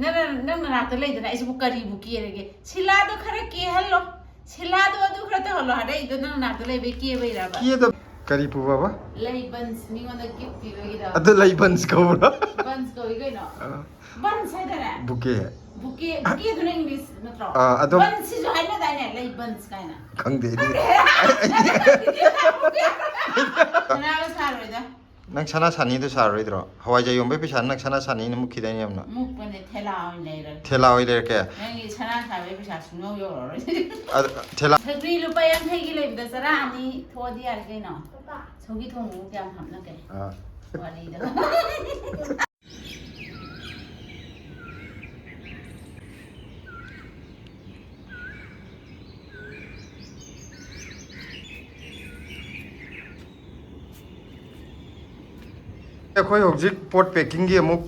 nang na ta lei da ai su kari bu ki rege sila do khara ke hallo sila do adu khara ta hallo hada ido nang na ta lei be ki be ra ba ki da kari pu baba lei buns mi ngon da gift pi be da adu lei buns ko bra buns ko i no buns hai da na bouquet bouquet do na english natro adu buns si jo hai na da na lei buns kai na khang de ni na la sa ro da nang sana sani do sa roi dro hawai jai yom be pisa nang sana sani ni mukhi dai yam na muk pane thela oi nei ra thela oi le ke nang i sana sa be pisa su no yo ro thela thagri lu pa yang thai gi le da sara ani tho di ar ke no sogi thong mu kyam ham na ke wali da अखोई हौजिक pot packing की अमुक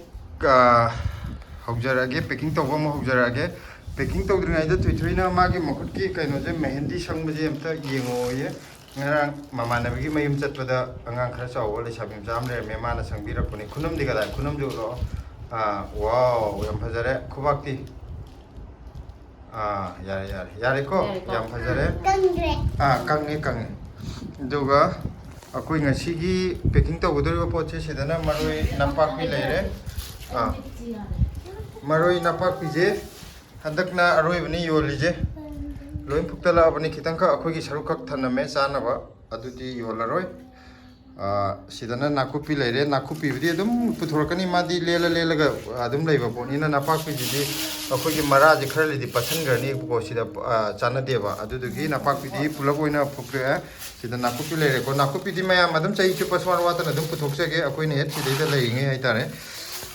हौजरगे packing तौब अमुक हौजरगे packing तौद्रिङाइदा थुइथुइना मागी मखुट की कइनोजे mehndi संबजे अमता येंगोये ngarang mamanabigi mayum chatpada angang khara chawo lesabi jam le me mana sangbirapuni khunum di kada khunum du ro wow yam phajare khubakti yare ko yam phajare kange duga akoi ngasigi packing tawdori poche sidana maroi napakpi leire maroi napakpi je handakna aroi bani yolije loin phuktala abani khitang ka akoi gi sarukak thaname chanaba adudi yolaroi sidana nakupi leire nakupi bidi adum puthorakani madi lela ga adum leiba bonina napakpi ji akoi gi mara ji khara lidi pathan garni ko sida chana deba adudugi napakpi di pulak oina phukre sida nakupi leire ko nakupi di maya madam chai chu paswar wata adum puthokchege akoi ne sidai leingei haitare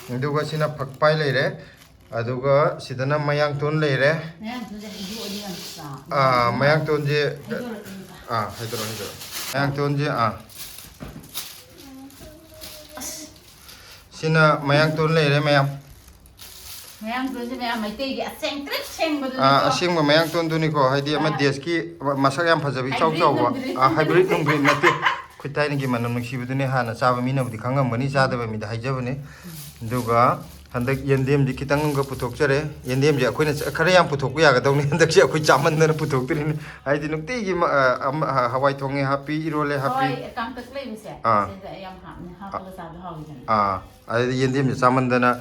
nduga sina phakpai leire aduga sidana mayang ton leire mayang ton je haidro mayang ton je sina mayang ton leire mayang ton je mayang mai te gi aseng trek seng ba du aseng ma mayang ton duni ko haidi ama desh ki masak yam phajabi chaw ba hybrid nungri nate khutai ni gi manam nungsi budune hana chaba mi na budi khangam bani chada ba mi da haijabane duga handak yendem di kitang ga puthok chare yendem je akoina khara yam puthok ya ga dawni handak je akoi chaman na puthok trin haidi nukti gi hawai thonge happy irole happy kam tak le mi se yam ha ga sa ba hawi ai yendem je chaman dana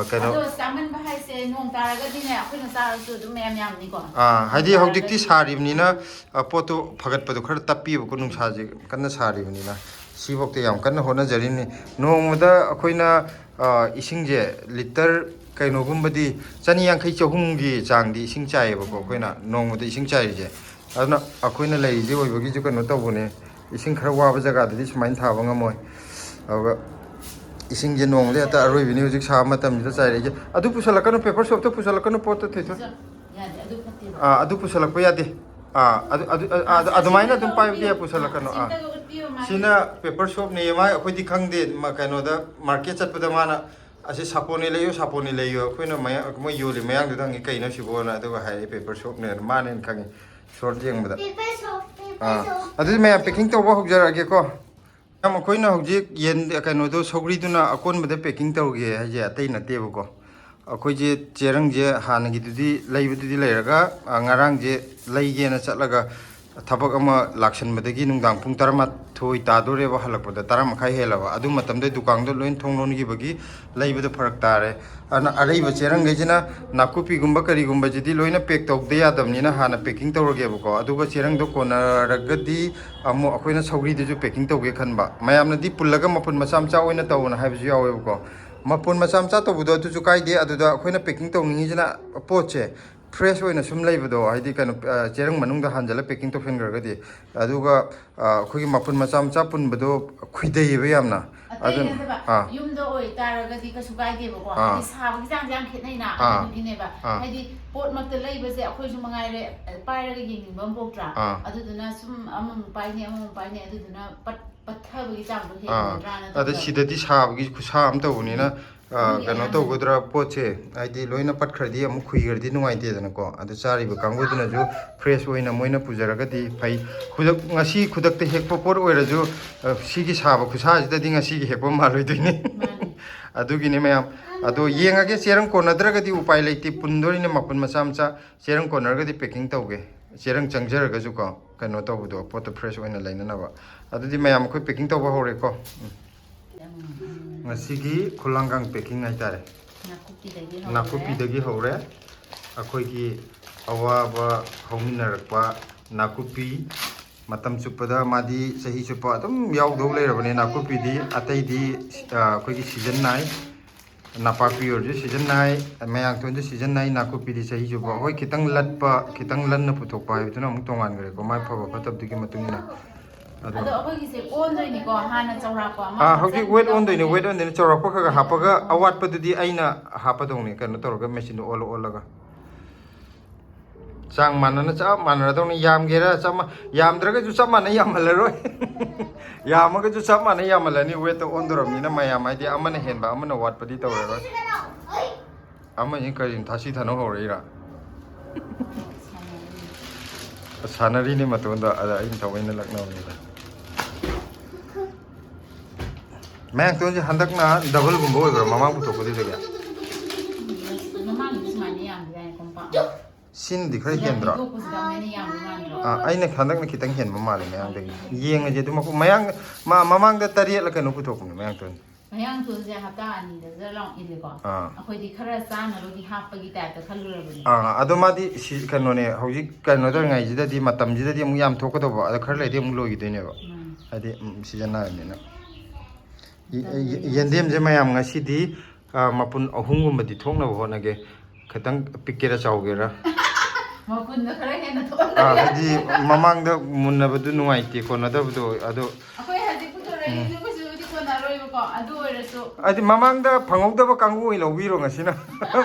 kaino chaman ba hai se nong tara ga dine akoina sa su du mem yam ni ko haidi hojikti saribni na poto phagat padu khara tapi ko nung sa je kanna saribni na sibokte yam kanna hona jarini nongmada akoina isingje liter kainogumбади chani yankhai chahumgi changdi ising chaiba ko koina nongmada ising chai je aduna akoina lei je oibagi ju kano tawune ising khara waba jaga dadi sumain thaba ngamoi aga ising je nong le ta aroi bini hujik sa matam ji chai je adu pusalakano paper shop to pusalakano pot to thito adu pusalak pa yade adu maina dum pai dia pusalakano sina paper shop ne ma khoi di khangde ma kaino da market chat pada mana ase saponi leyo khoina maya mo yoli mayang du dang kai na sibona da hai paper shop ne ma ne khangi short jeng bada adu me packing to ba hokjar age ko am khoina hojik yen kaino do sogri du na akon bada packing to ge ha je atai na te ko akhoi je cherang je hanagi du di leibu du di leiraga ngarang je leige na chatlaga ꯊꯕꯛ ꯑꯃ ꯂꯥꯛꯁꯟꯕꯗꯒꯤ ꯅꯨꯡꯗꯥꯡ ꯄꯨꯡ 12 ꯇꯥꯗꯣꯔꯦꯕ ꯍꯜꯂꯛꯄꯗ 10 ꯃꯈꯥꯏ ꯍꯦꯜꯂꯕ ꯑꯗꯨ ꯃꯇꯝꯗ ꯗꯨꯀꯥꯟꯗꯣ ꯂꯣꯏ ꯊꯣꯡ ꯂꯣꯟꯈꯤꯕꯒꯤ ꯂꯩꯕꯗ ꯐꯔꯛ ꯇꯥꯔꯦ ꯑꯗꯨꯅ ꯑꯔꯩꯕ ꯆꯦꯔꯪꯈꯩꯁꯤꯅ ꯅꯥꯀꯨꯞꯄꯤꯒꯨꯝꯕ ꯀꯔꯤꯒꯨꯝꯕꯁꯤꯗꯤ ꯂꯣꯏꯅ ꯄꯦꯛ ꯇꯧꯗ ꯌꯥꯗꯕꯅꯤꯅ ꯍꯥꯟꯅ ꯄꯦꯛꯀꯤꯡ ꯇꯧꯔꯒꯦꯕꯀꯣ ꯑꯗꯨꯒ ꯆꯦꯔꯪꯗꯣ ꯀꯣꯟꯅꯔꯒꯗꯤ ꯑꯃꯨꯛ ꯑꯩꯈꯣꯏꯅ ꯁꯧꯒ꯭ꯔꯤꯗꯨꯁꯨ ꯄꯦꯛꯀꯤꯡ ꯇꯧꯒꯦ ꯈꯟꯕ ꯃꯌꯥꯝꯅꯗꯤ ꯄꯨꯜꯂꯒ ꯃꯄꯨꯟ ꯃꯆꯥ ꯃꯆꯥ ꯑꯣꯏꯅ ꯇꯧꯅ ꯍꯥꯏꯕꯁꯨ ꯌꯥꯎꯋꯦꯕꯀꯣ ꯃꯄꯨꯟ ꯃꯆꯥ ꯃꯆꯥ ꯇꯧꯕꯗꯣ ꯑꯗꯨꯁꯨ ꯀꯥꯏꯗꯦ ꯑꯗꯨꯗ ꯑꯩꯈꯣꯏꯅ ꯄꯦꯛꯀꯤꯡ ꯇꯧꯅꯤꯡꯉꯤꯁꯤꯅ ꯄꯣꯠꯁꯦ fresh oina sum leibodo haidi kano cherang manungda hanjala packing to fengargadi aduga khogi mapun macha macha punbado khuideiba yamna adun yumdo oi taragadi ka sugai deba ko haidi sabagi jang jang khitnai na adugine ba haidi pot makta leibase akhoi su mangai re pairaga yingba boktra aduduna sum amam paine aduduna pathabagi jang do he ada sidadi sabagi khusa am tawunina kano tawgodra poche haidi loina patkhadi amu khuigardi nungaite dana ko adu chariba kanguduna ju fresh oina moina pujaragadi phai khudak ngasi khudakta hekpa por oiraju sigi saba khusa jidadi ngasi gi hekpa maloi doine adugine mayam ꯑꯗꯣ ꯌꯦꯡꯉꯒꯦ ꯆꯦꯔꯪ ꯀꯣꯟꯅꯗ꯭ꯔꯒꯗꯤ ꯎꯄꯥꯏ ꯂꯩꯇꯦ ꯄꯨꯟꯗꯣꯔꯤꯅꯦ ꯃꯄꯨꯟ ꯃꯆꯥ ꯃꯆꯥ ꯆꯦꯔꯪ ꯀꯣꯟꯅꯔꯒꯗꯤ packing ꯇꯧꯒꯦ ꯆꯦꯔꯪ ꯆꯪꯖꯔꯒꯁꯨ ꯀꯣ ꯀꯩꯅꯣ ꯇꯧꯕꯗꯣ ꯄꯣꯠꯇꯣ ꯐ꯭ꯔꯦꯁ ꯑꯣꯏꯅ ꯂꯩꯅꯅꯕ ꯑꯗꯨꯗꯤ ꯃꯌꯥꯝ ꯑꯩꯈꯣꯏ ꯄꯦꯛꯀꯤꯡ ꯇꯧꯕ ꯍꯧꯔꯦꯀꯣ ꯉꯁꯤꯒꯤ ꯈꯨꯂꯪꯒꯪ ꯄꯦꯛꯀꯤꯡ ꯍꯥꯏꯇꯥꯔꯦ ꯅꯥꯀꯨꯞꯄꯤꯗꯒꯤ ꯍꯧꯔꯦ ꯑꯩꯈꯣꯏꯒꯤ ꯑꯋꯥꯕ ꯍꯧꯃꯤꯟꯅꯔꯛꯄ ꯅꯥꯀꯨꯞꯄꯤ ꯃꯇꯝ ꯆꯨꯞꯄꯗ ꯃꯥꯗꯤ ꯆꯍꯤ ꯆꯨꯞꯄ ꯑꯗꯨꯝ ꯌꯥꯎꯗꯧ ꯂꯩꯔꯕꯅꯦ ꯅꯥꯀꯨꯞꯄꯤꯗꯤ ꯑꯇꯩꯗꯤ ꯑꯩꯈꯣꯏꯒꯤ ꯁꯤꯖꯟ ꯅꯥꯏ ꯅꯄꯥꯛꯄꯤ ꯑꯣꯏꯔꯁꯨ ꯁꯤꯖꯟ ꯅꯥꯏ ꯃꯌꯥꯡꯊꯣꯟꯁꯨ ꯁꯤꯖꯟ ꯅꯥꯏ ꯅꯥꯀꯨꯞꯄꯤꯗꯤ ꯆꯍꯤ ꯆꯨꯞꯄ ꯍꯣꯏ ꯈꯤꯇꯪ ꯂꯠꯄ ꯈꯤꯇꯪ ꯂꯟꯅ ꯄꯨꯊꯣꯛꯄ ꯍꯥꯏꯕꯗꯨꯅ ꯑꯃꯨꯛ ꯇꯣꯉꯥꯟꯈ꯭ꯔꯦꯀꯣ ꯃꯥꯏ ꯐꯕ ꯐꯠꯇꯕꯗꯨꯒꯤ ꯃꯇꯨꯡ ꯏꯟꯅ ꯑꯗꯣ ꯑꯩꯈꯣꯏꯒꯤꯁꯦ ꯑꯣꯟꯗꯣꯏꯅꯤꯀꯣ ꯍꯥꯟꯅ ꯆꯥꯎꯔꯥꯛꯄ ꯑꯃ ꯍꯧꯖꯤꯛ ꯋꯦꯠ ꯑꯣꯟꯗꯣꯏꯅꯦ ꯆꯥꯎꯔꯥꯛꯄ ꯈꯔ ꯍꯥꯞꯄꯒ ꯑꯋꯥꯠꯄꯗꯨꯗꯤ ꯑꯩꯅ ꯍꯥꯞꯄꯗꯧꯅꯤ ꯀꯩꯅꯣ ꯇꯧꯔꯒ ꯃꯦꯆꯤꯟꯗꯣ ꯑꯣꯜꯂꯒ ꯆꯥꯡ ꯃꯥꯟꯅꯅ ꯆꯞ ꯃꯥꯟꯅꯔꯗꯧꯅꯤ ꯌꯥꯝꯒꯦꯔꯥ ꯌꯥꯝꯗ꯭ꯔꯒꯁꯨ ꯆꯞ ꯃꯥꯟꯅ ꯌꯥꯝꯍꯜꯂꯔꯣꯏ ꯌꯥꯝꯃꯒꯁꯨ ꯆꯞ ꯃꯥꯟꯅ ꯌꯥꯝꯍꯜꯂꯅꯤ ꯋꯦꯠꯇ ꯑꯣꯟꯗꯣꯔꯕꯅꯤꯅ ꯃꯌꯥꯝ ꯍꯥꯏꯗꯤ ꯑꯃꯅ ꯍꯦꯟꯕ ꯑꯃꯅ ꯋꯥꯠꯄꯗꯤ ꯇꯧꯔꯔꯣꯏ ꯑꯃꯁꯤ ꯀꯔꯤꯅꯣ ꯊꯥꯁꯤ ꯊꯥꯅ ꯍꯧꯔꯛꯏꯔꯥ ꯁꯥꯟꯅꯔꯤꯅꯤ ꯃꯇꯣꯟꯗ ꯑꯗ ꯑꯩꯅ ꯊꯑꯣꯏꯅ ꯂꯛꯅꯕꯅꯤꯗ ꯃꯌꯥꯡꯇꯣꯟꯁꯦ ꯍꯟꯗꯛꯅ ꯗꯕꯜꯒꯨꯝꯕ ꯑꯣꯏꯕ꯭ꯔꯥ ꯃꯃꯥꯡ ꯄꯨꯊꯣꯛꯄꯗꯨꯗꯒꯤ ꯁꯤꯅꯗꯤ ꯈꯔ ꯍꯦꯟꯗ꯭ꯔꯣ ꯑꯩꯅ ꯍꯟꯗꯛꯅ ꯈꯤꯇꯪ ꯍꯦꯟꯕ ꯃꯥꯜꯂꯦ ꯃꯌꯥꯡꯗꯒꯤ ꯌꯦꯡꯉꯁꯦ ꯑꯗꯨ ꯃꯃꯥꯡꯗ ꯇꯔꯦꯠꯂ ꯀꯩꯅꯣ ꯄꯨꯊꯣꯛꯄꯅꯦ ꯃꯌꯥꯡꯇꯣꯟ ꯃꯌꯥꯡꯊꯣꯟꯁꯦ ꯍꯞꯇꯥ ꯑꯅꯤꯗ ꯂꯥꯎ ꯏꯜꯂꯦꯀꯣ ꯑꯩꯈꯣꯏꯗꯤ ꯈꯔ ꯆꯥꯅꯕꯒꯤ ꯍꯥꯞꯄꯒꯤ ꯇꯥꯏꯞꯇ ꯈꯜꯂꯨꯔꯕꯅꯤ ꯑꯗꯣ ꯃꯥꯗꯤ ꯀꯩꯅꯣꯅꯦ ꯍꯧꯖꯤꯛ ꯀꯩꯅꯣ ꯇꯧꯔꯤꯉꯩꯁꯤꯗꯗꯤ ꯃꯇꯝꯁꯤꯗꯗꯤ ꯑꯃꯨꯛ ꯌꯥꯝ ꯊꯣꯛꯀꯗꯧꯕ ꯑꯗꯣ ꯈꯔ ꯂꯩꯗꯤ ꯑꯃꯨꯛ ꯂꯣꯏꯈꯤꯗꯣꯏꯅꯦꯕ ꯍꯥꯏꯗꯤ ꯁꯤꯖꯟ ꯅꯥꯏꯕꯅꯤꯅ ꯌꯦꯟꯗꯦꯝꯁꯦ ꯃꯌꯥꯝ ꯉꯁꯤꯗꯤ ꯃꯄꯨꯟ ꯑꯍꯨꯝꯒꯨꯝꯕꯗꯤ ꯊꯣꯛꯅꯕ ꯍꯣꯠꯅꯒꯦ ꯈꯤꯇꯪ ꯄꯤꯛꯀꯦꯔꯥ ꯆꯥꯎꯒꯦꯔꯥ ꯃꯄꯨꯟꯗ ꯈꯔ ꯍꯦꯟꯅ ꯊꯣꯛꯍꯟꯕ ꯍꯥꯏꯗꯤ ꯃꯃꯥꯡꯗ ꯃꯨꯟꯅꯕꯗꯨ ꯅꯨꯡꯉꯥꯏꯇꯦ ꯀꯣꯟꯅꯗꯕꯗꯣ ꯑꯗꯣ ꯑꯩꯈꯣꯏ ꯍꯧꯖꯤꯛ ꯄꯨꯊꯣꯔꯛꯏꯁꯤꯕꯨꯗꯤ ꯀꯣꯟꯅꯔꯣꯏꯕꯀꯣ ꯑꯗꯨ ꯑꯣꯏꯔꯁꯨ ꯍꯥꯏꯗꯤ ꯃꯃꯥꯡꯗ ꯐꯪꯍꯧꯗꯕ ꯀꯥꯡꯕꯨ ꯑꯣꯏꯅ ꯂꯧꯕꯤꯔꯣ ꯉꯁꯤꯅ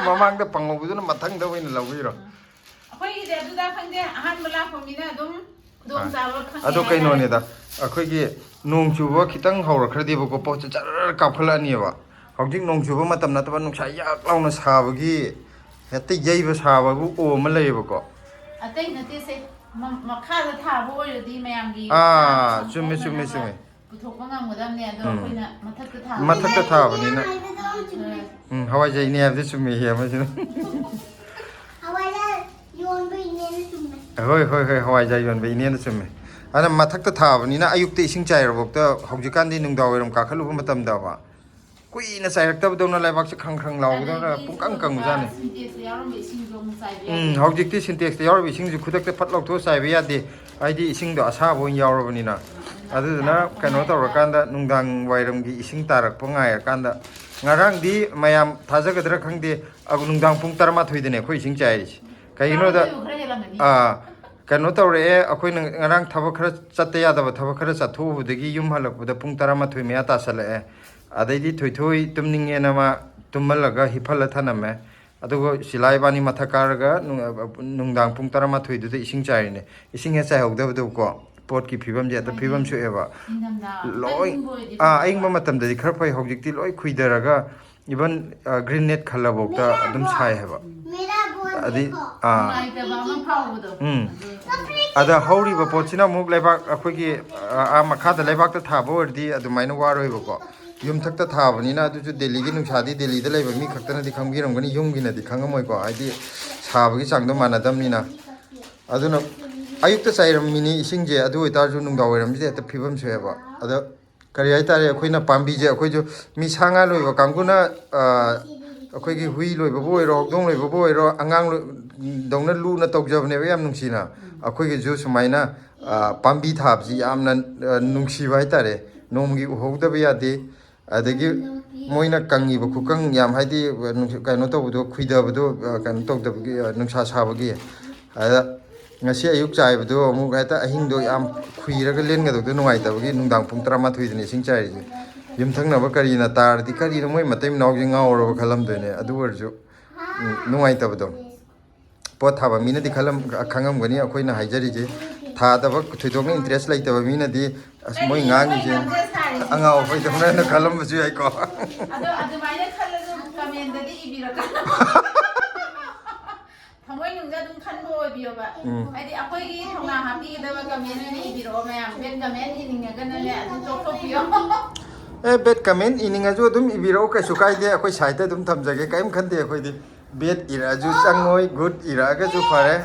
ꯃꯃꯥꯡꯗ ꯐꯪꯍꯧꯕꯗꯨꯅ ꯃꯊꯪꯗ ꯑꯣꯏꯅ ꯂꯧꯕꯤꯔꯣ ꯑꯩꯈꯣꯏꯒꯤꯗꯤ ꯑꯗꯨꯗ ꯈꯪꯗꯦ ꯑꯍꯥꯟꯕ ꯂꯥꯛꯄ ꯃꯤꯅ ꯑꯗꯨꯝ ꯈꯨꯗꯣꯡꯆꯥꯕ ꯈꯪꯉꯦ ꯑꯗꯣ ꯀꯩꯅꯣꯅꯤꯗ ꯑꯩꯈꯣꯏꯒꯤ ꯅꯣꯡ ꯆꯨꯕ ꯈꯤꯇꯪ ꯍꯧꯔꯛꯈ꯭ꯔꯗꯤꯕꯀꯣ ꯄꯣꯠꯁꯦ ꯖꯔ ꯀꯥꯞꯈꯠꯂꯛꯑꯅꯤꯕ ꯍꯧꯖꯤꯛ ꯅꯣꯡ ꯆꯨꯕ ꯃꯇꯝ ꯅꯠꯇꯕ ꯅꯨꯡꯁꯥ ꯌꯥꯛ ꯂꯥꯎꯅ ꯁꯥꯕꯒꯤ ꯍꯦꯛꯇ ꯌꯩꯕ ꯁꯥꯕꯕꯨ ꯑꯃ ꯂꯩꯌꯦꯕꯀꯣ ꯑꯇꯩ ꯅꯠꯇꯦꯁꯦ ꯃꯈꯥꯗ ꯊꯥꯕ ꯑꯣꯏꯔꯗꯤ ꯃꯌꯥꯝꯒꯤ ꯆꯨꯝꯃꯦ ꯄꯨꯊꯣꯛꯄ ꯉꯝꯒꯗꯕꯅꯦ ꯑꯗꯣ ꯑꯩꯈꯣꯏꯅ ꯃꯊꯛꯇ ꯊꯥꯕꯅꯤꯅ ꯍꯋꯥꯏꯖꯩꯅꯦ ꯍꯥꯏꯕꯗꯤ ꯆꯨꯝꯃꯦ ꯑꯃꯁꯤꯅ ꯍꯣꯏ ꯍꯋꯥꯏꯖꯥꯔ ꯌꯣꯟꯕ ꯏꯅꯦꯅ ꯆꯨꯝꯃꯦ ꯑꯗꯨꯅ ꯃꯊꯛꯇ ꯊꯥꯕꯅꯤꯅ ꯑꯌꯨꯛꯇ ꯏꯁꯤꯡ ꯆꯥꯏꯔꯐꯥꯎꯗ ꯍꯧꯖꯤꯛꯀꯥꯟꯗꯤ ꯅꯨꯡꯗꯥꯡ ꯋꯥꯏꯔꯝ ꯀꯥꯈꯠꯂꯨꯕ ꯃꯇꯝꯗꯕ ꯀꯨꯏꯅ ꯆꯥꯏꯔꯛꯇꯕꯗꯧꯅ ꯂꯩꯕꯥꯛꯁꯦ ꯈꯪ ꯂꯥꯎꯕꯗꯧꯅ ꯄꯨꯡꯀꯪ ꯀꯪꯕꯖꯥꯠꯅꯤ ꯍꯧꯖꯤꯛꯇꯤ ꯁꯤꯟꯇꯦꯛꯁꯇ ꯌꯥꯎꯔꯤꯕ ꯏꯁꯤꯡꯁꯨ ꯈꯨꯗꯛꯇ ꯐꯠ ꯂꯧꯊꯣꯛꯑ ꯆꯥꯏꯕ ꯌꯥꯗꯦ ꯍꯥꯏꯗꯤ ꯏꯁꯤꯡꯗꯣ ꯑꯁꯥꯕ ꯑꯣꯏꯅ ꯌꯥꯎꯔꯕꯅꯤꯅ ꯑꯗꯨꯗꯨꯅ ꯀꯩꯅꯣ ꯇꯧꯔꯀꯥꯟꯗ ꯅꯨꯡꯗꯥꯡ ꯋꯥꯏꯔꯝꯒꯤ ꯏꯁꯤꯡ ꯇꯥꯔꯛꯄ ꯉꯥꯏꯔꯀꯥꯟꯗ ꯉꯔꯥꯡꯗꯤ ꯃꯌꯥꯝ ꯊꯥꯖꯒꯗ꯭ꯔꯥ ꯈꯪꯗꯦ ꯅꯨꯡꯗꯥꯡ ꯄꯨꯡ 12ꯗꯅꯦ ꯑꯩꯈꯣই ꯏꯁꯤꯡ ꯆꯥꯏꯔꯤꯁꯦ ꯀꯩꯒꯤꯅꯣꯗ ꯀꯩꯅꯣ ꯇꯧꯔꯛꯑꯦ ꯑꯩꯈꯣꯏꯅ ꯉꯔꯥꯡ ꯊꯕꯛꯈꯔ ꯆꯠꯇ ꯌꯥꯗꯕ ꯊꯕꯛ ꯈꯔ ꯆꯠꯊꯣꯛꯎꯕꯗꯒꯤ ꯌꯨꯝ ꯍꯜꯂꯛꯄꯗ ꯄꯨꯡ 12 ꯃꯌꯥ ꯇꯥꯁꯜꯂꯛꯑꯦ ꯑꯗꯩꯗꯤ ꯊꯣꯏꯊꯣꯏ ꯇꯨꯝꯅꯤꯡꯉꯦꯅ ꯃꯥ ꯇꯨꯝꯍꯜꯂꯒ ꯍꯤꯞꯍꯜꯂ ꯊꯅꯝꯃꯦ ꯑꯗꯨꯒ ꯁꯤꯂꯥ ꯏꯕꯥꯅꯤ ꯃꯊꯛ ꯀꯥꯔꯒ ꯅꯨꯡꯗꯥꯡ ꯄꯨꯡ 12ꯗꯨꯗ ꯏꯁꯤꯡ ꯆꯥꯏꯔꯤꯅꯦ ꯏꯁꯤꯡ ꯍꯦꯛ ꯆꯥꯏꯍꯧꯗꯕꯗꯨꯀꯣ ꯄꯣꯠꯀꯤ ꯐꯤꯕꯝꯁꯦ ꯍꯦꯛꯇ ꯐꯤꯕꯝ ꯁꯣꯛꯑꯦꯕ ꯂꯣꯏ ꯑꯏꯪꯕ ꯃꯇꯝꯗꯗꯤ ꯈꯔ ꯐꯩ ꯍꯧꯖꯤꯛꯇꯤ ꯂꯣꯏ ꯈꯨꯏꯊꯔꯒ ꯏꯚꯟ ꯒ꯭ꯔꯤन ꯅꯦꯠ ꯈꯜꯂꯐꯥꯎꯗ ꯑꯗꯨꯝ ꯁꯥꯏ ꯍꯥꯏꯕ ꯑꯗꯩ ꯑꯗ ꯍꯧꯔꯤꯕ ꯄꯣꯠꯁꯤꯅ ꯑꯃꯨꯛ ꯂꯩꯕꯥꯛ ꯑꯩꯈꯣꯏꯒꯤ ꯃꯈꯥꯗ ꯂꯩꯕꯥꯛꯇ ꯊꯥꯕ ꯑꯣꯏꯔꯗꯤ ꯑꯗꯨꯃꯥꯏꯅ ꯋꯥꯔꯣꯏꯕꯀꯣ ꯌꯨꯝꯊꯛꯇ ꯊꯥꯕꯅꯤ나 ꯑꯗꯨꯁꯨ ꯗꯦꯜꯂꯤꯒꯤ ꯅꯨꯡꯁꯥꯗꯤ ꯗꯦꯜꯂꯤꯗ ꯂꯩꯕ ꯃꯤ ꯈꯛꯇꯅꯗꯤ ꯈꯪꯕꯤꯔꯝꯒꯅꯤ ꯌꯨꯝꯒꯤꯅꯗꯤ ꯈꯪꯉꯝꯃꯣꯏꯀꯣ ꯍꯥꯏꯗꯤ ꯁꯥꯕꯒꯤ ꯆꯥꯡꯗꯣ ꯃꯥꯟꯅꯗꯕꯅꯤꯅ ꯑꯗꯨꯅ ꯑꯌꯨꯛꯇ ꯆꯥꯏꯔꯝꯃꯤꯅꯤ ꯏꯁꯤꯡꯁꯦ ꯑꯗꯨ ꯑꯣꯏꯇꯥꯔꯁꯨ ꯅꯨꯡꯗꯥꯡ ꯋꯥꯏꯔꯝꯁꯤꯗ ꯍꯦꯛꯇ ꯐꯤꯕꯝ ꯁꯣꯛꯑꯦꯕ ꯑꯗ ꯀꯔꯤ ꯍꯥꯏꯇꯥꯔꯦ ꯑꯩꯈꯣꯏꯅ ꯄꯥꯝꯕꯤꯁꯦ ꯑꯩꯈꯣꯏꯁꯨ ꯃꯤ ꯁꯥ ꯉꯥ ꯂꯣꯏꯕ ꯀꯥꯡꯕꯨꯅ ꯑꯩꯈꯣꯏꯒꯤ ꯍꯨꯏ ꯂꯣꯏꯕꯕꯨ ꯑꯣꯏꯔో ꯍꯧꯗꯣꯡ ꯂꯣꯏꯕꯕꯨ ꯑꯣꯏꯔో ꯑꯉꯥꯡ ꯗꯧꯅ ꯂꯨꯅ ꯇꯧꯖꯕꯅꯦꯕ ꯌꯥꯝ ꯅꯨꯡꯁꯤꯅ ꯑꯩꯈꯣꯏꯒꯤꯁꯨ ꯁꯨꯃꯥꯏꯅ ꯄꯥꯝꯕꯤ ꯊꯥꯕꯁꯤ ꯌꯥꯝꯅ ꯅꯨꯡꯁꯤꯕ ꯍꯥꯏꯇꯥꯔꯦ ꯅꯣꯡꯃꯒꯤ ꯎꯍꯧꯗꯕ ꯌꯥꯗꯦ ꯑꯗꯒꯤ ꯃꯣꯏꯅ ꯀꯪꯉꯤꯕ ꯈꯨꯀꯪ ꯌꯥꯝ ꯍꯥꯏꯗꯤ ꯀꯩꯅꯣ ꯇꯧꯕꯗꯣ ꯈꯨꯏꯗꯕꯗꯣ ꯀꯩꯅꯣ ꯇꯧꯗꯕꯒꯤ ꯅꯨꯡꯁꯥ ꯁꯥꯕꯒꯤ ꯑꯗ ꯉꯁꯤ ꯑꯌꯨꯛ ꯆꯥꯏꯕꯗꯣ ꯑꯃꯨꯛ ꯍꯦꯛꯇ ꯑꯍꯤꯡꯗꯣ ꯌꯥꯝ ꯈꯨꯏꯔꯒ ꯂꯦꯟꯒꯗꯕꯗꯣ ꯅꯨꯡꯉꯥꯏꯇꯕꯒꯤ ꯅꯨꯡꯗꯥꯡ ꯄꯨꯡ 12ꯗꯅꯤ ꯏꯁꯤꯡ ꯆꯥꯏꯔꯤꯁꯦ ꯌꯨꯝꯊꯪꯅꯕ ꯀꯔꯤꯅ ꯇꯥꯔꯗꯤ ꯀꯔꯤꯅꯣ ꯃꯣꯏ ꯃꯇꯩ ꯃꯅꯥꯎꯁꯦ ꯉꯥꯎꯔꯕ ꯈꯜꯂꯝꯗꯣꯏꯅꯦ ꯑꯗꯨ ꯑꯣꯏꯔꯁꯨ ꯅꯨꯡꯉꯥꯏꯇꯕꯗꯣ ꯄꯣꯠ ꯊꯥꯕ ꯃꯤꯅꯗꯤ ꯈꯪꯉꯝꯒꯅꯤ ꯑꯩꯈꯣꯏꯅ ꯍꯥꯏꯖꯔꯤꯁꯦ ꯊꯥꯗꯕ ꯊꯣꯏꯗꯣꯛꯅ ꯏꯟꯇꯔꯦꯁ ꯂꯩꯇꯕ ꯃꯤꯅꯗꯤ ꯑꯁ ꯃꯣꯏ ꯉꯥꯡꯉꯤꯁꯦ ꯑꯉꯥꯎ ꯑꯐꯩꯗꯧꯅ ꯈꯜꯂꯝꯕꯁꯨ ꯌꯥꯏꯀꯣ ꯑꯗꯣ ꯑꯗꯨꯃꯥꯏꯅ ꯈꯜꯂꯁꯨ ꯀꯃꯦꯟꯗꯗꯤ ꯏꯕꯤꯔꯛꯀꯅꯨ ꯊꯃꯣꯏꯅꯨꯡꯗ ꯑꯗꯨꯝ ꯈꯟꯕ ꯑꯣꯏꯕꯤꯌꯣꯕ ꯍꯥꯏꯗꯤ ꯑꯩꯈꯣꯏꯒꯤ ꯊꯧꯅꯥ ꯍꯥꯞꯄꯤꯒꯗꯕ ꯀꯃꯦꯟ ꯑꯣꯏꯅ ꯏꯕꯤꯔꯛꯑꯣ ꯃꯌꯥꯝ ꯕꯦꯠ ꯀꯃꯦꯟ ꯏꯅꯤꯡꯉꯒꯅꯅꯦ ꯑꯗꯨꯝ ꯇꯣꯛꯊꯣꯛꯄꯤꯌꯣ ꯕꯦꯠ ꯀꯃꯦꯟ ꯏꯅꯤꯡꯉꯁꯨ ꯑꯗꯨꯝ ꯏꯕꯤꯔꯛꯎ ꯀꯩꯁꯨ ꯀꯥꯏꯗꯦ ꯑꯩꯈꯣꯏ ꯁꯥꯏꯠꯇ ꯑꯗꯨꯝ ꯊꯝꯖꯒꯦ ꯀꯔꯤꯝ ꯈꯟꯗꯦ ꯑꯩꯈꯣꯏꯗꯤ ꯕꯦꯠ ꯏꯔꯛꯑꯁꯨ ꯆꯪꯉꯣꯏ ꯒꯨꯗ ꯏꯔꯛꯑꯒꯁꯨ ꯐꯔꯦ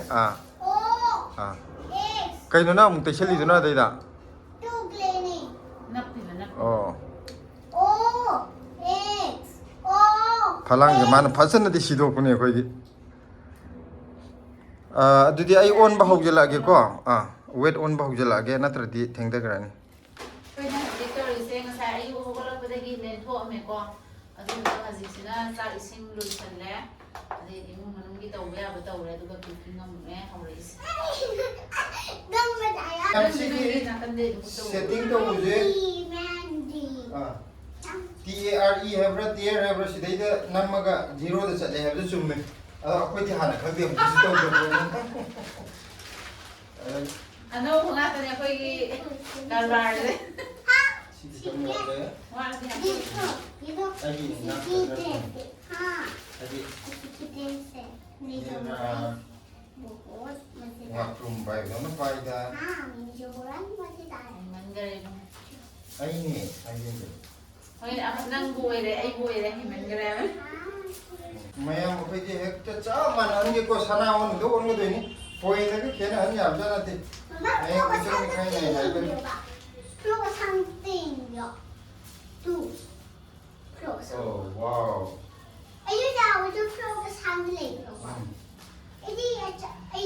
ꯀꯩꯅꯣ ꯅꯪ ꯑꯃꯨꯛ ꯇꯩꯁꯜꯂꯤꯗꯨꯅ ꯑꯗꯩꯗ ꯑꯣ ꯐꯂꯥꯡꯁꯦ ꯃꯥꯅ ꯐꯖꯅꯗꯤ ꯁꯤꯗꯣꯛꯄꯅꯦ ꯑꯩꯈꯣꯏꯗꯤ ꯑꯗꯨꯗꯤ ꯑꯩ ꯑꯣꯟꯕ ꯍꯧꯖꯤꯜꯂꯛꯑꯒꯦꯀꯣ ꯋꯦꯠ ꯑꯣꯟꯕ ꯍꯧꯖꯤꯜꯂꯛꯑꯒꯦ ꯅꯠꯇ꯭ꯔꯗꯤ ꯊꯦꯡꯊꯈ꯭ꯔꯅꯤ ꯑꯩꯈꯣꯏꯅ ꯍꯧꯖꯤꯛ ꯇꯧꯔꯤꯁꯦ ꯉꯁꯥꯏ ꯑꯌꯨꯛ ꯍꯧꯒꯠꯂꯛꯄꯗꯒꯤ ꯂꯦꯟꯊꯣꯛꯑꯝꯃꯦꯀꯣ ꯑꯗꯨꯒ ꯍꯧꯖꯤꯛꯁꯤꯅ ꯆꯥꯛ ꯏꯁꯤꯡ ꯂꯣꯏꯁꯜꯂꯦ ꯑꯗꯩ ꯏꯃꯨꯡ ꯃꯅꯨꯡꯒꯤ ꯇꯧꯕ ꯌꯥꯕ ꯇꯧꯔꯦ ꯑꯗꯨꯒ ꯀꯨꯀꯤꯡ ꯑꯃꯨꯛꯅꯦ ꯍꯧꯔꯛꯏꯁꯦ ꯁꯦꯠꯇꯤꯡ ꯇꯧꯕꯁꯦ TARE ꯍꯥꯏꯕ꯭ꯔꯥ TARE ꯍꯥꯏꯕ꯭ꯔꯥ ꯁꯤꯗꯩꯗ ꯅꯝꯃꯒ ꯖꯤꯔꯣꯗ ꯆꯠꯂꯦ ꯍꯥꯏꯕꯗꯨ ꯆꯨꯝꯃꯦ ꯑꯗꯣ ꯑꯩꯈꯣꯏꯗꯤ ꯍꯥꯟꯅ ꯈꯪꯗꯦ ꯍꯧꯖꯤꯛꯁꯨ ꯇꯧꯗꯕꯅꯤꯅ ꯑꯅꯧꯕ ꯉꯥꯛꯇꯅꯦ ꯑꯩꯈꯣꯏꯒꯤ ꯀꯔꯕꯥꯔꯁꯦ Ngaprum baik dong paida. Ini. Hoi nang boire, ai boire himen grave. Mayam akhoi hekta chaman ange ko sana on do ini. Poi lagi kena hanya abja nanti. Oh wow. Ayo jauh tu flow sambil lagi. Ini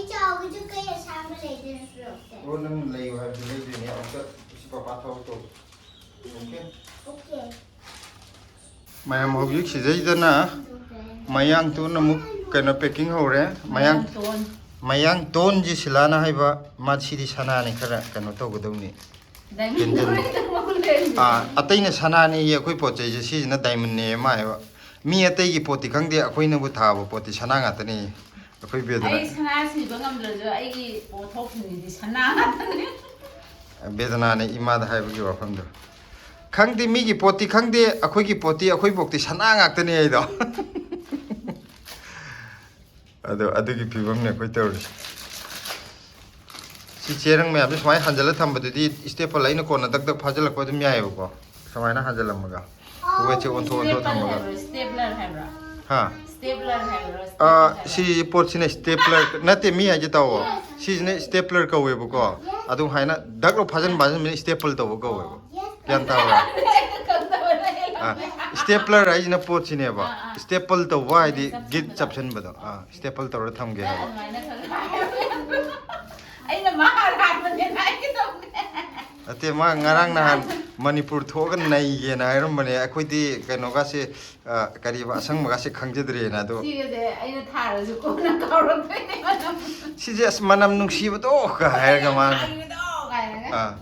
jauh tu kayak sambil lagi flow. Oh nang lagi habis lagi ni abja si papa tahu tu. Okay. Okay. Mayam hobik si jadi na. Mayang tu namuk kena packing hore. Mayang ton ji silana hai ba masih di sana ni kera kena tahu gedung ni. Atai ni sana ni ya koi pocai je si na diamond ni mai ba. Mi atai ki poti kang dia koi na bu tha ba poti sana ngata ni. Koi bedana. Ai sana si ba ngam lo jo ai ki pothok ni di sana ngata ni. Bedana ni ima da hai ba ki wafam do. Kang di mi ki poti kang dia akoi ki poti akoi bokti sana ngata ni ai do. Ado ki pibam ne koi tahu. Si cerang me abis mai hanjala thamba di step lain ko na dak phajal ko dum yai ko samai na hanjala maga we che on thon thamba ga Stapler hai bra. ha Stapler hai bra. si port sine stapler nate mi ha je taw si ne stapler ko we ko adu haina dak lo phajan bajan mi staple to ko we kyan ta ba stapler ai na port sine ba staple to wa di git chapsen ba staple to ra tham ge ha Aina maharaj mane nai ki to. Ate ma ngarang nahan Manipur thogan nai ge na iram mane akhoi di kaino ga se kari ba sang ma ga se khangjadre na do Si ge aina thara ju ko na kawrak pe ne manam si je manam nungsi ba to ka hair ga man ai do ga na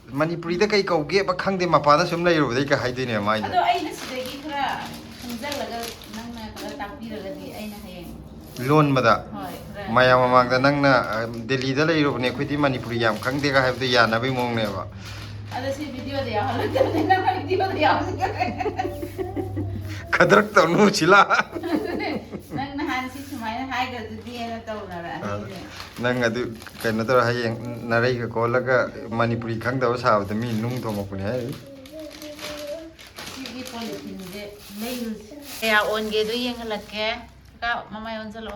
Manipuri da kai kau ge ba khangde ma pa da sum lai ro dai ka hai de ne mai ado aina sidagi khara khangjallaga nangna khara takpiraga di aina hayeng lon ba da hoi maya mamang da nangna Delhi da lai ro ne khoi di Manipuri yam khangde ga hai de ya na bai mong ne ba ada si video de ya hala de na video de ya khadrak to nu chila nang nahan si sumai hai ga di na to na ra nang adu kaino to hayeng narai ka ko la ga Manipuri khang da sa da mi nung tho ma kun hai si di politin de nei ya on ge do yeng halake ka mama on chalo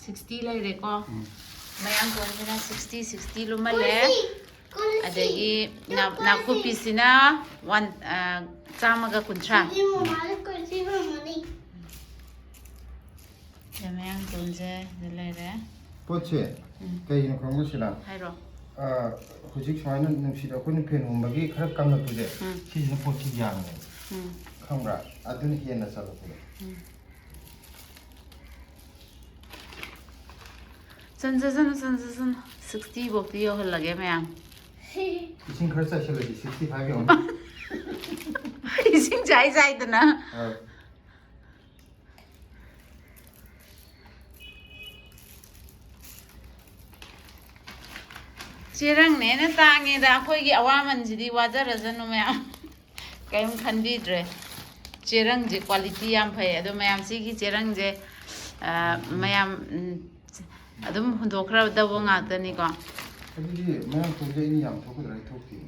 60 lai re ko mayang ko na 60 lu male adagi na kupisina 1 chamaga kuntra mayang tonje lai re poche kai no khong sila hairo hujik swaina nungsi da kun phen hum bagi khar kam na puje si na pochi yang ne khamra adun hian na sala puje san 60 bokti yo lage mayang ising kharcha sala di 65 yo ising jai dana cherang ne na tange da khoi gi awaman jidi wajarajanu mayam kaim khanbidre cherang je quality yam phai ado mayam si gi cherang je mayam adum hundokra da bo nga ta ni ko adudi mayam thuje ni yam thok drai thok ti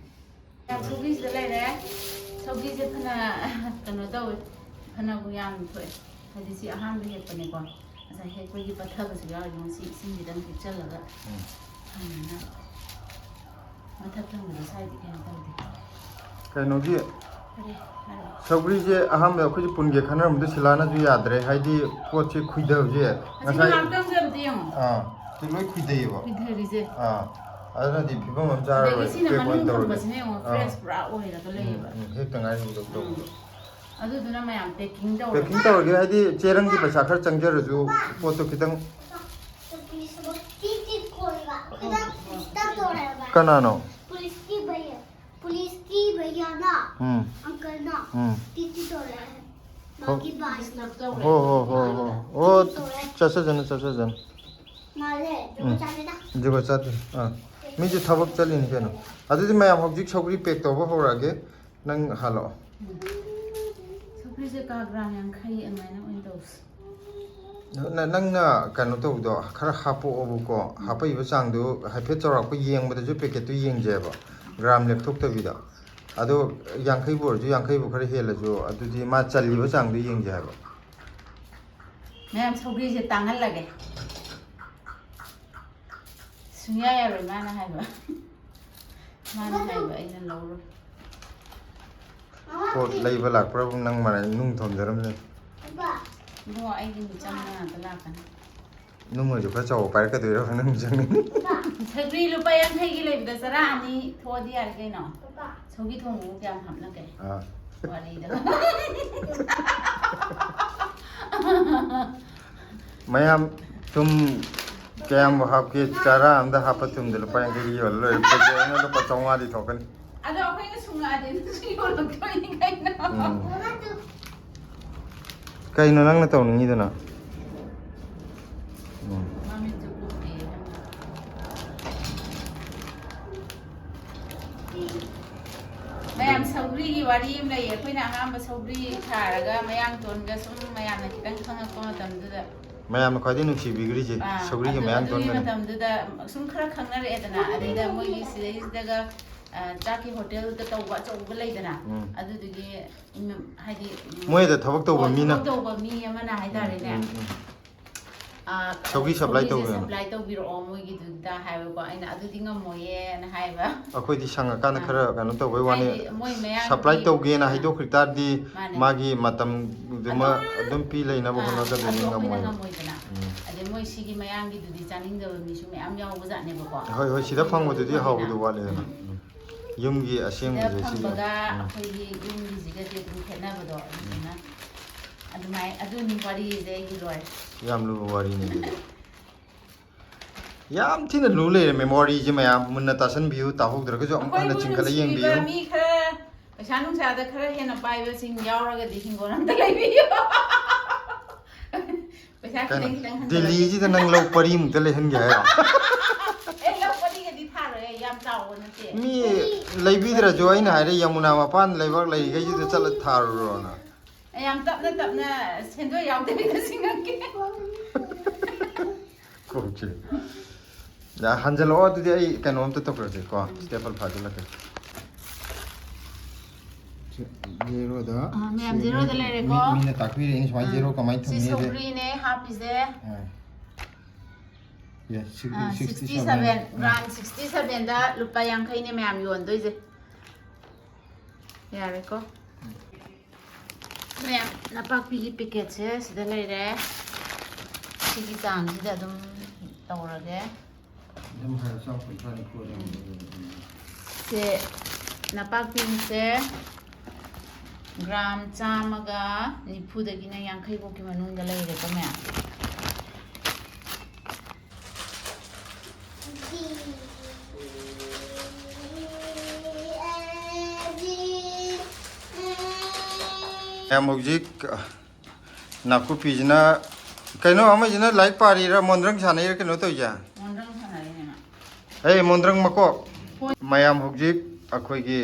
ꯁꯧꯒ꯭ꯔꯤꯁꯤꯗ ꯂꯩꯔꯦ ꯁꯧꯒ꯭ꯔꯤꯁꯦ ꯐꯅ ꯀꯩꯅꯣ ꯇꯧꯋꯦ ꯐꯅꯕꯨ ꯌꯥꯝ ꯊꯣꯛꯑꯦ ꯍꯥꯏꯗꯤ ꯁꯤ ꯑꯍꯥꯟꯕ ꯍꯦꯛꯄꯅꯦꯀꯣ ꯉꯁꯥꯏ ꯍꯦꯛꯄꯒꯤ ꯄꯠꯊꯕꯁꯨ ꯌꯥꯎꯔꯤ ꯉꯁꯤ ꯏꯁꯤꯡꯁꯤꯗꯪ ꯍꯦꯛꯆꯜꯂꯒ ꯐꯅ ꯃꯊꯛ ꯊꯪꯕꯗ ꯁ꯭ꯋꯥꯏꯗꯤ ꯀꯩꯅꯣ ꯇꯧꯗꯦ ꯀꯩꯅꯣꯒꯤ ꯀꯔꯤ ꯍꯥꯏꯔꯣ ꯁꯧꯒ꯭ꯔꯤꯁꯦ ꯑꯍꯥꯟꯕꯗ ꯑꯩꯈꯣꯏꯁꯦ ꯄꯨꯟꯒꯦ ꯈꯟꯅꯔꯝꯕꯗ ꯁꯤꯂꯥꯅꯁꯨ ꯌꯥꯗ꯭ꯔꯦ ꯍꯥꯏꯗꯤ ꯄꯣꯠꯁꯦ ꯈꯨꯏꯗꯕꯁꯦ ꯉꯁꯥꯏ ꯉꯥꯛꯇꯪꯁꯦ ꯑꯝꯇ ꯌꯦꯡꯉꯣ ꯁꯤ ꯂꯣꯏ ꯈꯨꯏꯗꯩꯌꯦꯕ ꯈꯨꯏꯊꯔꯤꯁꯦ ꯑꯗꯨꯅꯗꯤ ꯐꯤꯕꯝ ꯑꯃ ꯑꯗꯒꯤ ꯆꯥꯔꯔꯣꯏ ꯁꯤꯅ ꯄꯦꯛ ꯃꯅꯨꯡ ꯑꯣꯏꯅ ꯇꯧꯔꯒꯦ ꯊꯪꯕꯁꯤꯅ ꯌꯦꯡꯉꯣ ꯐ꯭ꯔꯦꯁ ꯄꯨꯔꯥ ꯑꯣꯏꯔꯒ ꯂꯩꯌꯦꯕ ꯍꯦꯛꯇ ꯉꯥꯏꯔꯤꯕꯗꯧ ꯇꯧꯕꯗꯣ ꯑꯗꯨꯗꯨꯅ ꯃꯌꯥꯝ ꯄꯦꯛꯀꯤꯡ ꯇꯧꯔꯒ ꯄꯦꯛꯀꯤꯡ ꯇꯧꯔꯒꯦ ꯍꯥꯏꯗꯤ ꯆꯦꯔꯪꯒꯤ ꯄꯩꯁꯥ ꯈꯔ ꯆꯪꯖꯔꯁꯨ ꯄꯣꯠꯇꯣ ꯈꯤꯇꯪ ꯀꯅꯥꯅꯣ पुलिस की भैया ना अंकल ना टीटी तो रहे हैं बाकी बाइक हो चसजन माले जो चाहे ना जगह चाहते मीजे थबक चलिनी कनो अदुदि मयाम हौजिक सौगरी पेक तौबा होरागे नंग हालो सौगरीसे का ग्राम 50 अमायना ओइन दौस नंगना कनो तौदो खरा हापोओबुको हापइबा चांगदो हाइफेट चौराको येंगबदजु पैकेट तो येंगजेबा ग्राम लेपथोक्तबिदा अदो 50 बोरजु 50 बु खरा हेलजु अदुदि मा चल्लिबा चांगदो येंगजे हाबा मैम सौगरीसे तांगल लगे सुनिया यारो माना हाइबा अइना लौरो पोट लैबा लाकप्रबु नंग माने नुंग थोमजरमने नो आइदि मिचामना त लाकन नुंगजु खरा चाव पारकदोइरा नंग जंग सौगरी लुपा 50 गी लेबदा सरा अनि थोदि यार कैनो सौगी थोंगु क्याम हामना के वारीदा मयाम तुम कैम हापके चारा अंदा हापा तुम दल पाएं के योल लो पजे ना तो पचौंगा दी थोकन अदो अखैना सुंगा दे सियो लक्तोइ कैनो कैनो नंगना तौनिंगी दना मामी जुबु पे मैम सौगरी की वारी एम लई अखैना अहांबा सौगरी थारगा मयांग तोनगा सुम मयामना खितंग खंगकपा मतमदुदा मयाम खवादि नुक्सिबिग्रिजे सौगरी के मयांग तोन गन मतमदुदा सुम खरा खंगनरेदना अदैदा मोगी सिदैसदगा चाकी होटल दा तौबा चौबा लैदना अदुदुगी हाइदि मोयदा थबक तौबा मीना तौबा मी अमना हाइदारेने सौगी सप्लाई तौबा सप्लाई तौबिरो मोगी दुदा हाइबा अइना अदुदि ngमोये ना हाइबा अखोइदि संगा कान खरा कानो तौबा वाने मोय मयाम सप्लाई तौगे ना हाइदो खितारदि मागी मतम दुमा अदुम पी लेना बहना दा दुनि ngमोय अदे मोय सिगी मयांगी दुदि चानिंगदबा मिसु मयाम यावबा जानेबको होय होय सिदा फंगबदुदि हावबदु वालेना युमगी असेंबजे सिदा फंबगा अखोइगी युमगी जिगदि दुम खेनाबदो अदुना अदुमाय अदुनि वारी जे गी लोय याम लु वारी ने याम थिन लु ले मेमोरी जे मयाम मुन्ना तासन बियु ताहोद्रगजो अमना चिंखला येंग बियु मी खरा पैसा नुंसादा खरा हेना पाइबा सिंग यावरगा दिखिंगो नंत लैबियो पैसा खितंग खितंग दिल्ली जी दा नंग लौ परी मुक्ता लेहन गे हाय मी लैबिद्रा जो आइन हारे यमुना मपान लैबाक लै गै जुदा चल थारुरोना याम तपना तपना सेंदो यावदे बिदा सिंगके कोचे दा हंजलो अदुदि आई कनोम त तोकरजे को स्टेपल फाजलके जेरो दा मैम जेरो दा लेरे को मीने ताकवी रे इनस वाई जेरो कमाई थुने दे सौगरी ने हापिजे Yes, 67 ग्राम 67 दा लुपा 50 ने मैम योंदोइजे यारे को मैम नापाकपी की पैकेट से सिदा लेरे सिगी चांग सिदा दम तौरगे दम हर सब पैसा को से नापाकपी से ग्राम चामगा निफुदगिना 50 बोकी मनुंग दा लेरे को मैम हम हौजिक नाकुपीजना कइनो अमजिना लाइक पारीरा मोनद्रंग सानैरा कइनो तोइजा मोनरंग सानाइने ए मोनद्रंग मको मयाम हौजिक अखोइगी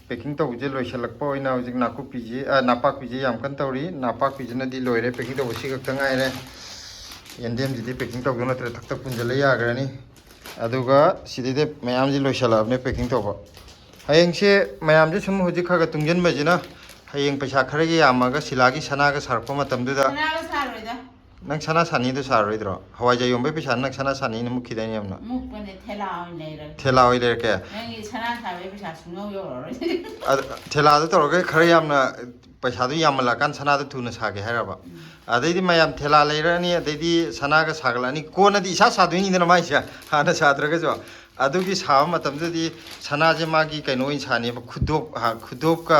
पैकिंग तौजे लोइसलकपा ओइना हौजिक नाकुपीजी नापाकपीजी याम कन तौरी नापाकपीजना दि लोइरे पैकिंग तौबसी गक्तंग आइरे एंडेम जिदि पैकिंग तौदो नत्र थक्तक पुंजले याग्रानी अदुगा सिदिदे मयाम जि लोइसलाबने पैकिंग तौबा ꯍꯌꯦꯡꯁꯦ ꯃꯌꯥꯝꯁꯦ ꯁꯨꯝ ꯍꯧꯖꯤꯛ ꯈꯔ ꯇꯨꯡꯁꯤꯟꯕꯁꯤꯅ ꯍꯌꯦꯡ ꯄꯩꯁꯥ ꯈꯔꯒꯤ ꯌꯥꯝꯃꯒ ꯁꯤꯂꯥꯒꯤ ꯁꯅꯥꯒ ꯁꯥꯔꯛꯄ ꯃꯇꯝꯗꯨꯗ ꯁꯅꯥꯒ ꯁꯥꯔꯣꯏꯗ ꯅꯪ ꯁꯅꯥ ꯁꯥꯅꯤꯗꯨ ꯁꯥꯔꯣꯏꯗ꯭ꯔꯣ ꯍꯋꯥꯏꯖꯥꯏ ꯌꯣꯟꯕꯩ ꯄꯩꯁꯥ ꯅꯪ ꯁꯅꯥ ꯁꯥꯅꯤꯅ ꯃꯨꯛꯈꯤꯗꯣꯏꯅꯦ ꯌꯥꯝꯅ ꯃꯨꯛꯄꯅꯦ ꯊꯦꯂꯥ ꯑꯣꯏꯅ ꯂꯩꯔꯒꯦ ꯊꯦꯂꯥ ꯑꯣꯏ ꯂꯩꯔꯛꯀꯦ ꯅꯪꯒꯤ ꯁꯅꯥ ꯁꯥꯕꯒꯤ ꯄꯩꯁꯥ ꯁꯨꯡꯌꯧ ꯌꯧꯔꯔꯣꯏ ꯊꯦꯂꯥꯗꯨ ꯇꯧꯔꯒ ꯈꯔ ꯌꯥꯝꯅ ꯄꯩꯁꯥꯗꯨ ꯌꯥꯝꯃꯜꯂꯀꯥꯟ ꯁꯅꯥꯗꯨ ꯊꯨꯅ ꯁꯥꯒꯦ ꯍꯥꯏꯔꯕ ꯑꯗꯩꯗꯤ ꯃꯌꯥꯝ ꯊꯦꯂꯥ ꯂꯩꯔꯛꯑꯅꯤ ꯑꯗꯩꯗꯤ ꯁꯅꯥꯒ ꯁꯥꯒꯠꯂꯛꯑꯅꯤ ꯀꯣꯟꯅꯗꯤ ꯏꯁꯥ ꯁꯥꯗꯣꯏꯅꯤꯗꯅ ꯃꯥꯏꯁꯦ ꯍꯥꯟꯅ ꯁꯥꯗ꯭ꯔꯒꯁꯨ ꯑꯗꯨꯒꯤ ꯁꯥꯕ ꯃꯇꯝꯗꯗꯤ ꯁꯅꯥꯁꯦ ꯃꯥꯒꯤ ꯀꯩꯅꯣ ꯑꯣꯏꯅ ꯁꯥꯅꯦꯕ ꯈꯨꯗꯣꯞꯀ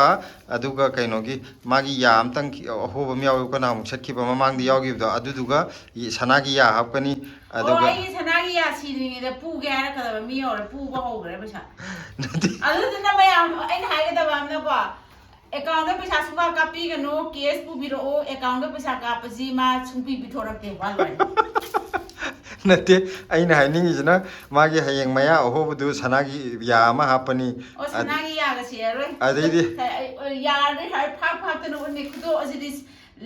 ꯑꯗꯨꯒ ꯀꯩꯅꯣꯒꯤ ꯃꯥꯒꯤ ꯌꯥ ꯑꯃꯇꯪ ꯑꯍꯣꯕ ꯑꯃ ꯌꯥꯎꯋꯦꯕ ꯀꯅꯥꯃꯨꯛ ꯁꯠꯈꯤꯕ ꯃꯃꯥꯡꯗ ꯌꯥꯎꯈꯤꯕꯗꯣ ꯑꯗꯨꯗꯨꯒ ꯁꯅꯥꯒꯤ ꯌꯥ ꯍꯥꯞꯀꯅꯤ ꯑꯣ ꯑꯗꯨꯒ ꯑꯩꯒꯤ ꯁꯅꯥꯒꯤ ꯌꯥ ꯁꯤꯗ꯭ꯔꯤꯉꯩꯗ ꯄꯨꯒꯦ ꯍꯥꯏꯔꯛꯀꯗꯕ ꯃꯤ ꯌꯧꯔꯦ ꯄꯨꯕ ꯍꯧꯈ꯭ꯔꯦ ꯄꯩꯁꯥ ꯑꯗꯨꯗꯨꯅ ꯃꯌꯥꯝ ꯑꯩꯅ ꯍꯥꯏꯒꯗꯕ ꯑꯃꯅꯀꯣ ꯑꯦꯀꯥꯎꯟꯗ ꯄꯩꯁꯥ ꯁꯨꯡꯀꯥ ꯀꯥꯞꯄꯤꯒꯅꯨ ꯀꯦꯁ ꯄꯨꯕꯤꯔꯛꯑꯣ ꯑꯦꯀꯥꯎꯟꯗ ꯄꯩꯁꯥ ꯀꯥꯞꯄꯁꯤ ꯃꯥ ꯁꯨꯡꯄꯤ ꯄꯤꯊꯣꯔꯛꯇꯦ ꯋꯥ ꯂꯣꯏꯔꯦ ꯅꯠꯇꯦ ꯑꯩꯅ ꯍꯥꯏꯅꯤꯡꯉꯤꯁꯤꯅ ꯃꯥꯒꯤ ꯍꯌꯦꯡ ꯃꯌꯥ ꯑꯍꯣꯕꯗꯨ ꯁꯅꯥꯒꯤ ꯌꯥ ꯑꯃ ꯍꯥꯞꯄꯅꯤ ꯑꯣ ꯁꯅꯥꯒꯤ ꯌꯥꯒ ꯁꯤꯔꯔꯣꯏ ꯑꯗꯩꯗꯤ ꯌꯥꯔꯗꯤ ꯐꯥꯛ ꯐꯥꯛꯇꯅ ꯎꯅꯤ ꯈꯨꯗꯣꯞ ꯑꯁꯤꯗꯤ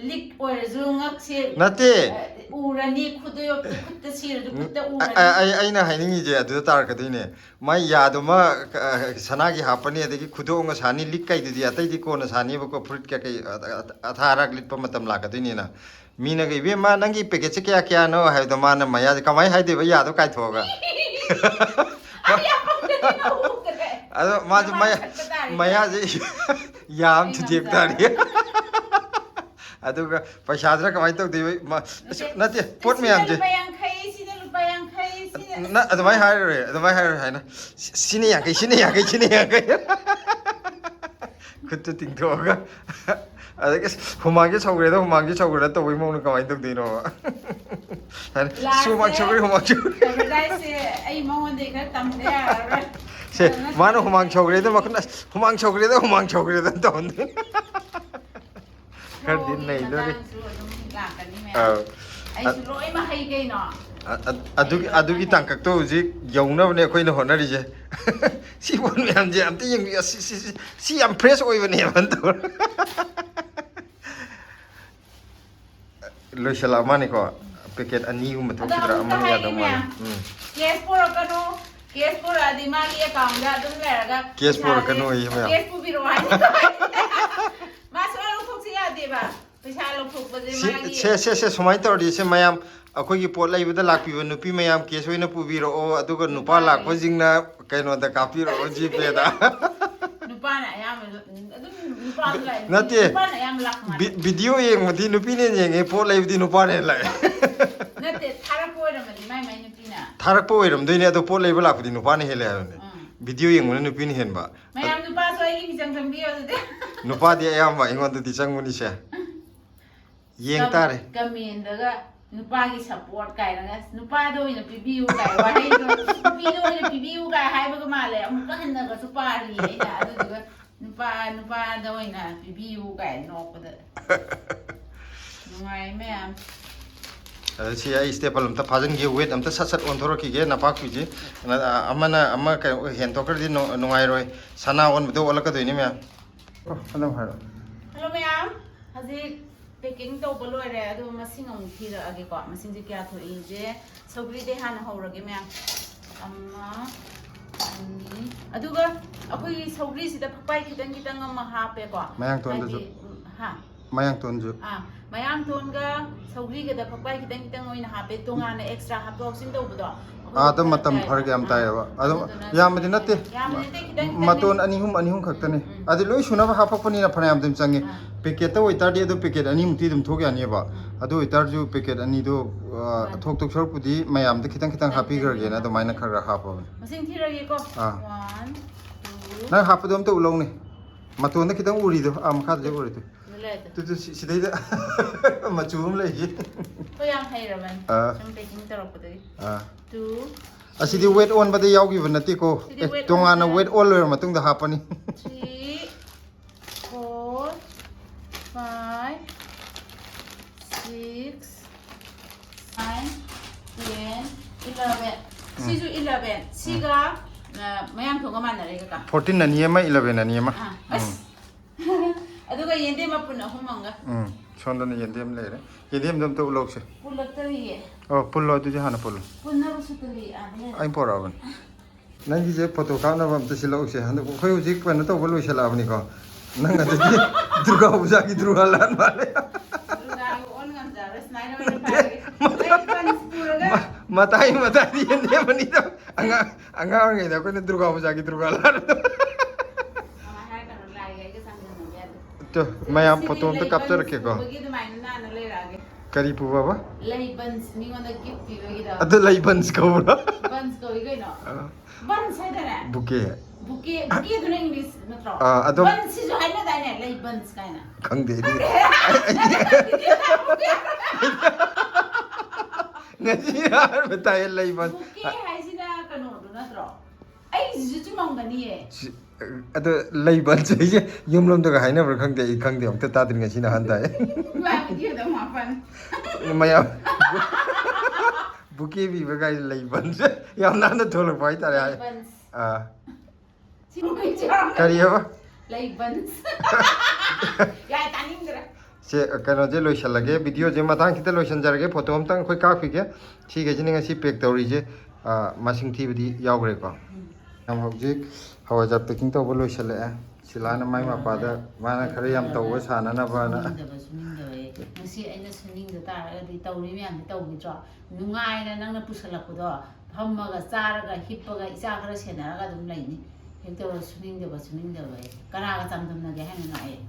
ꯂꯤꯛ ꯑꯣꯏꯔꯁꯨ ꯉꯛꯁꯦ ꯅꯠꯇꯦ ꯎꯔꯅꯤ ꯈꯨꯠꯇ ꯁꯤꯔꯁꯨ ꯈꯨꯠꯇ ꯎꯔꯅꯤ ꯑꯩꯅ ꯍꯥꯏꯅꯤꯡꯉꯤꯁꯦ ꯑꯗꯨꯗ ꯇꯥꯔꯛꯀꯗꯣꯏꯅꯦ ꯃꯥꯏ ꯌꯥꯗꯨꯃ ꯁꯅꯥꯒꯤ ꯍꯥꯞꯄꯅꯤ ꯑꯗꯒꯤ ꯈꯨꯗꯣꯡꯒ ꯁꯥꯅꯤ ꯂꯤꯛ ꯀꯩꯗꯨꯗꯤ ꯑꯇꯩꯗꯤ ꯀꯣꯟꯅ ꯁꯥꯅꯤꯕꯀꯣ ꯐꯨꯔꯤꯠ ꯀꯩꯀꯩ ꯑꯊꯥ ꯑꯔꯥꯛ ꯂꯤꯠꯄ ꯃꯇꯝ ꯂꯥꯛꯀꯗꯣꯏꯅꯤꯅ ꯃꯤꯅꯒ ꯏꯕꯦꯝꯃ ꯅꯪꯒꯤ ꯄꯦꯀꯦꯠꯁꯦ ꯀꯌꯥ ꯀꯌꯥꯅꯣ ꯍꯥꯏꯕꯗꯣ ꯃꯥꯅ ꯃꯌꯥꯁꯦ ꯀꯃꯥꯏꯅ ꯍꯥꯏꯗꯣꯏꯕ ꯌꯥꯗꯣ ꯀꯥꯏꯊꯣꯛꯑꯒ ꯑꯗꯣ ꯃꯥꯁꯨ ꯃꯌꯥꯁꯦ ꯌꯥꯝ ꯊꯨꯗꯦꯛ ꯇꯥꯔꯦ ꯑꯗꯨꯒ ꯄꯩꯁꯥꯗꯨꯅ ꯀꯃꯥꯏꯅ ꯇꯧꯗꯣꯏꯕ ꯅꯠꯇꯦ ꯄꯣꯠ ꯃꯌꯥꯝꯁꯦ ꯑꯗꯨꯃꯥꯏꯅ ꯍꯥꯏꯔꯔꯣꯏ ꯍꯥꯏꯅ ꯁꯤꯅ ꯌꯥꯡꯈꯩ ꯁꯤꯅ ꯌꯥꯡꯈꯩ ꯈꯨꯠꯇꯨ ꯇꯤꯡꯊꯣꯛꯑꯒ ꯑꯗꯒꯤ ꯍꯨꯃꯥꯡꯁꯦ ꯁꯧꯒ꯭ꯔꯦꯗ ꯇꯧꯕꯒꯤ ꯃꯑꯣꯡꯗ ꯀꯃꯥꯏꯅ ꯇꯧꯗꯣꯏꯅꯣꯕ ꯍꯨꯃꯥꯡ ꯁꯧꯒ꯭ꯔꯦ ꯑꯩ ꯃꯉꯣꯟꯗꯩ ꯈꯔ ꯇꯝꯗ ꯌꯥꯔꯔꯣꯏ ꯁꯦ ꯃꯥꯅ ꯍꯨꯃꯥꯡ ꯁꯧꯒ꯭ꯔꯦꯗ ꯃꯈꯨꯠ ꯍꯨꯃꯥꯡ ꯁꯧꯒ꯭ꯔꯦꯗ ꯇꯧꯍꯟꯗꯣꯏ ꯈꯔꯗꯤ ꯅꯩꯗꯣꯔꯤ ꯑꯩꯁꯨ ꯂꯣꯏꯅ ꯍꯩ ꯀꯩꯅꯣ ꯑꯗꯨꯒꯤ ꯇꯥꯡꯀꯛꯇꯣ ꯍꯧꯖꯤꯛ ꯌꯧꯅꯕꯅꯦ ꯑꯩꯈꯣꯏꯅ ꯍꯣꯠꯅꯔꯤꯁꯦ ꯁꯤ ꯄꯣꯠ ꯃꯌꯥꯝꯁꯦ ꯑꯝꯇ ꯌꯦꯡꯕꯤꯌꯨ ꯁꯤ ꯌꯥꯝ ꯐ꯭ꯔꯦꯁ ꯑꯣꯏꯕꯅꯦꯕ ꯇꯧꯔ ꯂꯣꯏꯁꯤꯜꯂꯛ ꯃꯥꯅꯤꯀꯣ ꯄꯦꯀꯦꯠ ꯑꯅꯤꯒꯨꯝꯕ ꯊꯣꯛꯈꯤꯗ꯭ꯔꯥ ꯑꯃꯅ ꯌꯥꯗꯧ ꯃꯥꯜꯂꯦ ꯀꯦꯁ ꯄꯨꯔꯛꯀꯅꯨ ꯀꯦꯁ ꯄꯨꯔꯛꯑꯗꯤ ꯃꯥꯒꯤ ꯑꯦꯀꯥꯎꯟꯗ ꯑꯗꯨꯝ ꯂꯩꯔꯒ ꯀꯦꯁ ꯄꯨꯔꯛꯀꯅꯨ ꯑꯩ ꯃꯌꯥꯝ ꯀꯦꯁ ꯄꯨꯕꯤꯔꯛꯑꯣ ꯍꯥꯏꯅ ꯃꯥ ꯁꯨꯡꯂꯧ ꯂꯧꯊꯣꯛꯁꯤ ꯌꯥꯗꯦꯕ ꯄꯩꯁꯥ ꯂꯧꯊꯣꯛꯄꯁꯦ ꯃꯥꯒꯤ ꯁꯦ ꯁꯨꯃꯥꯏꯅ ꯇꯧꯔꯗꯤ ꯁꯦ ꯃꯌꯥꯝ ꯑꯩꯈꯣꯏꯒꯤ ꯄꯣꯠ ꯂꯩꯕꯗ ꯂꯥꯛꯄꯤꯕ ꯅꯨꯄꯤ ꯃꯌꯥꯝ ꯀꯦꯁ ꯑꯣꯏꯅ ꯄꯨꯕꯤꯔꯛꯑꯣ ꯑꯗꯨꯒ ꯅꯨꯄꯥ ꯂꯥꯛꯄꯁꯤꯡꯅ ꯀꯩꯅꯣꯗ ꯀꯥꯞꯄꯤꯔꯛꯑꯣ ꯖꯤꯄꯦꯗ ꯅꯨꯄꯥꯅ ꯑꯌꯥꯝꯕ ꯑꯗꯨꯝ ꯅꯨꯄꯥꯁꯨ ꯂꯥꯛꯑꯦ ꯅꯠꯇꯦ ꯅꯨꯄꯥꯅ ꯑꯌꯥꯝꯕ ꯂꯥꯛꯄ ꯃꯥꯜꯂꯦ ꯚꯤꯗꯤꯑꯣ ꯌꯦꯡꯕꯗꯤ ꯅꯨꯄꯤꯅ ꯌꯦꯡꯉꯦ ꯄꯣꯠ ꯂꯩꯕꯗꯤ ꯅꯨꯄꯥꯅ ꯂꯥꯛꯑꯦ ꯅꯠꯇꯦ ꯊꯥꯔꯛꯄ ꯑꯣꯏꯔꯝꯃꯗꯤ ꯃꯥꯏ ꯅꯨꯄꯤꯅ ꯊꯥꯔꯛꯄ ꯑꯣꯏꯔꯝꯗꯣꯏꯅꯦ ꯑꯗꯣ ꯄꯣꯠ ꯂꯩꯕ ꯂꯥꯛꯄꯗꯤ ꯅꯨꯄꯥꯅ ꯍꯦꯜꯂꯦ ꯍꯥꯏꯕꯅꯦ ꯚꯤꯗꯤꯑꯣ ꯌꯦꯡꯕꯅ ꯅꯨꯄꯤꯅ ꯍꯦꯟꯕ ꯃꯌꯥꯝ ꯅꯨꯄꯥꯁꯨ ꯑꯩꯒꯤ ꯃꯤꯆꯪ ꯆꯪꯕꯤꯌꯣ ꯑꯗꯨꯗꯤ ꯅꯨꯄꯥꯗꯤ ꯑꯌꯥꯝꯕ ꯑꯩꯉꯣꯟꯗꯗꯤ ꯆꯪꯕꯅꯤꯁꯦ ꯌꯦꯡ ꯇꯥꯔꯦ ꯀꯃꯦꯟꯗꯒ ꯅꯨꯄꯥꯒꯤ ꯁꯞꯄꯣꯔꯠ ꯀꯥꯏꯅꯒ ꯅꯨꯄꯥꯗ ꯑꯣꯏꯅ ꯄꯤꯕꯤꯌꯨ ꯀꯥꯏ ꯋꯥꯍꯩꯗꯣ ꯅꯨꯄꯤꯗ ꯑꯣꯏꯅ ꯄꯤꯕꯤꯌꯨ ꯀꯥꯏ ꯍꯥꯏꯕꯒ ꯃꯥꯜꯂꯦ ꯑꯃꯨꯛꯀ ꯍꯟꯅꯒꯁꯨ ꯄꯥꯔꯤꯌꯦ ꯑꯩꯅ ꯑꯗꯨꯗꯨꯒ ꯅꯨꯄꯥꯗ ꯑꯣꯏꯅ ꯄꯤꯕꯤꯌꯨ ꯀꯥꯏ ꯅꯣꯛꯄꯗ ꯅꯨꯡꯉꯥꯏ ꯃꯌꯥꯝ ꯁꯤ ꯑꯩ ꯁ꯭ꯇꯦꯄꯜ ꯑꯝꯇ ꯐꯥꯖꯤꯟꯒꯦ ꯋꯦꯠ ꯑꯝꯇ ꯁꯠ ꯑꯣꯟꯊꯣꯔꯛꯈꯤꯒꯦ ꯅꯄꯥꯛꯄꯤꯁꯤ ꯑꯃ ꯀꯩꯅꯣ ꯍꯦꯟꯗꯣꯛꯈ꯭ꯔꯗꯤ ꯅꯨꯡꯉꯥꯏꯔꯣꯏ ꯁꯅꯥ ꯑꯣꯟꯕꯗꯣ ꯑꯣꯜꯂꯛꯀꯗꯣꯏꯅꯤ ꯃꯌꯥꯝ ꯑꯗꯨꯝ ꯍꯥꯏꯔꯛꯑꯣ ꯍꯜꯂꯣ ꯃꯌꯥꯝ ꯍꯧꯖꯤꯛ ꯄꯦꯛꯀꯤꯡ ꯇꯧꯕ ꯂꯣꯏꯔꯦ ꯑꯗꯨ ꯃꯁꯤꯡ ꯑꯃꯨꯛ ꯊꯤꯔꯛꯑꯒꯦꯀꯣ ꯃꯁꯤꯡꯁꯦ ꯀꯌꯥ ꯊꯣꯛꯏꯁꯦ ꯁꯧꯒ꯭ꯔꯤꯗꯩ ꯍꯥꯟꯅ ꯍꯧꯔꯒꯦ ꯃꯌꯥꯝ 1 2 ꯑꯗꯨꯒ ꯑꯩꯈꯣꯏꯒꯤ ꯁꯧꯒ꯭ꯔꯤꯁꯤꯗ ꯐꯛꯄꯥꯏ ꯈꯤꯇꯪ ꯑꯃ ꯍꯥꯞꯄꯦꯀꯣ ꯃꯌꯥꯡꯇꯣꯟꯗꯁꯨ ꯃꯌꯥꯡꯇꯣꯟꯁꯨ ꯃꯌꯥꯡꯇꯣꯟꯒ ꯁꯧꯒ꯭ꯔꯤꯒꯗ ꯐꯛꯄꯥꯏ ꯈꯤꯇꯪ ꯑꯣꯏꯅ ꯍꯥꯞꯄꯦ ꯇꯣꯉꯥꯟꯅ ꯑꯦꯛꯁꯇ꯭ꯔꯥ ꯍꯥꯞꯇꯣꯛ ꯍꯥꯞꯆꯤꯟ ꯇꯧꯕꯗꯣ ꯑꯗ ꯃꯇꯝ ꯐꯔꯛ ꯌꯥꯝ ꯇꯥꯏꯌꯦꯕ ꯑꯗꯨꯝ ꯌꯥꯝꯕꯗꯤ ꯅꯠꯇꯦ ꯃꯇꯣꯟ ꯑꯅꯤ ꯑꯍꯨꯝ ꯈꯛꯇꯅꯤ ꯑꯗꯨ ꯂꯣꯏ ꯁꯨꯅꯕ ꯍꯥꯞꯄꯛꯄꯅꯤꯅ ꯐꯅꯌꯥꯝ ꯑꯗꯨꯝ ꯆꯪꯉꯤ ꯄꯦꯀꯦꯠꯇ ꯑꯣꯏꯇꯥꯔꯗꯤ ꯑꯗꯨ ꯄꯦꯀꯦꯠ ꯑꯅꯤꯃꯨꯛꯇꯤ ꯑꯗꯨꯝ ꯊꯣꯛ ꯌꯥꯅꯤꯕ ꯑꯗꯨ ꯑꯣꯏꯇꯥꯔꯁꯨ ꯄꯦꯀꯦꯠ ꯑꯅꯤꯗꯣ ꯊꯣꯛꯇꯣꯛ ꯁꯔꯨꯛꯄꯨꯗꯤ ꯃꯌꯥꯝꯗ ꯈꯤꯇꯪ ꯍꯥꯞꯄꯤꯈ꯭ꯔꯒꯦꯅ ꯑꯗꯨꯃꯥꯏꯅ ꯈꯔ ꯍꯥꯞꯄꯕꯅꯤ ꯃꯁꯤꯡ ꯊꯤꯔꯒꯦꯀꯣ 1 2 ꯅꯪ ꯍꯥꯞꯄꯗꯣ ꯑꯝꯇ ꯎꯠꯂꯧꯅꯦ ꯃꯇꯣꯟꯗ ꯈꯤꯇꯪ ꯎꯔꯤꯗꯣ ꯃꯈꯥꯗ ꯎꯔꯤꯗꯣ ꯁꯤꯗꯩꯗ ꯃꯆꯨ ꯑꯃ ꯂꯩꯒꯦ ꯍꯣꯏ ꯌꯥꯝ ꯍꯩꯔꯕꯅꯤ ꯁꯨꯝ ꯄꯦꯛꯀꯤꯡ ꯇꯧꯔꯛꯄꯗꯒꯤ 2 ꯑꯁꯤꯗꯤ ꯋꯦꯠ ꯑꯣꯟꯕꯗ ꯌꯥꯎꯈꯤꯕ ꯅꯠꯇꯦꯀꯣ ꯇꯣꯉꯥꯟꯅ ꯋꯦꯠ ꯑꯣꯟ ꯂꯣꯏꯔ ꯃꯇꯨꯡꯗ ꯍꯥꯞꯄꯅꯤ 3 4 5 6 9 10 11 sisu 11 siga mayang thonga manare ka 14 ani ama 11 ani ama aduga yende mapun ahumanga sondana yendem lere yendem dam to ulokse pulaktari oh pullo adu hana pullo punna rusutali ane ai poraban ꯅꯪꯒꯤꯁꯦ photo ꯀꯥꯞꯅꯕ ꯑꯝꯇ ꯁꯤꯜꯂꯛꯎꯁꯦ ꯍꯟꯗꯛ ꯑꯩꯈꯣꯏ ꯍꯧꯖꯤꯛ ꯀꯩꯅꯣ ꯇꯧꯕ ꯂꯣꯏꯁꯤꯜꯂꯛꯑꯕꯅꯤꯀꯣ ꯅꯪ ꯑꯗꯨꯗꯤ ꯗꯨꯔꯒꯥ ꯄꯨꯖꯥꯒꯤ ꯗꯨꯔꯒꯥ ꯂꯥꯟ ꯃꯥꯜꯂꯦ ꯃꯇꯥꯏ ꯃꯇꯥꯏꯗꯤ ꯅꯦꯝꯕꯅꯤꯗ ꯑꯉꯥꯡ ꯑꯣꯏꯔꯤꯉꯩꯗ ꯑꯩꯈꯣꯏꯅ ꯗꯨꯔꯒꯥ ꯄꯨꯖꯥꯒꯤ ꯗꯨꯔꯒꯥ ꯂꯥꯟ ꯃꯌꯥꯝ ꯐꯣꯇꯣ ꯑꯝꯇ ꯀꯥꯞꯆꯔꯛꯀꯦꯀꯣ ꯀꯔꯤ ꯄꯨꯕꯕ lei buns mingona gift pibagida ꯑꯗꯨ ꯂꯩ ꯕꯟꯁ ꯀꯧꯕ꯭ꯔꯣ buns koi kaino buns haidare ꯕꯨꯀꯦ buke duna english natro ꯑꯗꯣ buns sisu haina daine lei buns kaina ꯈꯪꯗꯦ ꯉꯁꯤ ꯑꯍꯥꯟꯕ ꯇꯥꯏꯌꯦ ꯂꯩ bunch buke haisina kano du natro ai sisu chumangani ye ꯑꯗꯣ ꯂꯩ ꯕꯟꯁ ꯍꯥꯏꯁꯦ ꯌꯨꯝꯂꯣꯝꯗꯒ ꯍꯥꯏꯅꯕ꯭ꯔꯥ ꯈꯪꯗꯦ ꯑꯩ ꯈꯪꯗꯦ ꯑꯝꯇ ꯇꯥꯗ꯭ꯔꯤ ꯉꯁꯤꯅ ꯑꯍꯥꯟ ꯇꯥꯏꯌꯦ ꯃꯌꯥꯝ ꯕꯨꯀꯦ ꯄꯤꯕ ꯀꯥꯏ ꯂꯩ ꯕꯟꯁ ꯌꯥꯝ ꯅꯥꯟꯅ ꯊꯣꯛꯂꯛꯄ ꯍꯥꯏꯇꯥꯔꯦ ꯀꯔꯤꯑꯕ lei buns ya tanindra ꯁꯦ ꯀꯩꯅꯣꯁꯦ ꯂꯣꯏꯁꯤꯜꯂꯒꯦ ꯚꯤꯗꯤꯑꯣꯁꯦ ꯃꯇꯥꯡ ꯈꯤꯇ ꯂꯣꯏꯁꯤꯟꯖꯔꯒꯦ ꯐꯣꯇꯣ ꯑꯝꯇꯪ ꯑꯩꯈꯣꯏ ꯀꯥꯞꯈꯤꯒꯦ ꯁꯤꯒꯩꯁꯤꯅ ꯉꯁꯤ ꯄꯦꯛ ꯇꯧꯔꯤꯁꯦ ꯃꯁꯤꯡ ꯊꯤꯕꯗꯤ ꯌꯥꯎꯈ꯭ꯔꯦꯀꯣ ꯌꯥꯝ ꯍꯧꯖꯤꯛ ꯍꯋꯥꯏꯖꯥꯔ ꯄꯦꯛꯀꯤꯡ ꯇꯧꯕ ꯂꯣꯏꯁꯤꯜꯂꯛꯑꯦ ꯁꯤꯂꯥꯅ ꯃꯥꯏ ꯃꯄꯥꯗ ꯃꯥꯅ ꯈꯔ ꯌꯥꯝ ꯇꯧꯕ ꯁꯥꯟꯅꯅꯕꯅ ꯉꯁꯤ ꯑꯩꯅ ꯁꯨꯅꯤꯡꯗ ꯇꯥꯔꯒꯗꯤ ꯇꯧꯔꯤ ꯃꯌꯥꯝꯗꯤ ꯇꯧꯈꯤꯗ꯭ꯔꯣ ꯅꯨꯡꯉꯥꯏꯅ ꯅꯪꯅ ꯄꯨꯁꯜꯂꯛꯄꯗꯣ ꯐꯝꯃꯒ ꯆꯥꯔꯒ ꯍꯤꯞꯄꯒ ꯏꯆꯥ ꯈꯔ ꯁꯦꯟꯅꯔꯒ ꯑꯗꯨꯝ ꯂꯩꯅꯤ ꯍꯦꯛꯇꯧꯔ ꯁꯨꯅꯤꯡꯗꯕ ꯀꯅꯥꯒ ꯆꯥꯡꯗꯝꯅꯒꯦ ꯍꯥꯏꯅ ꯑꯩ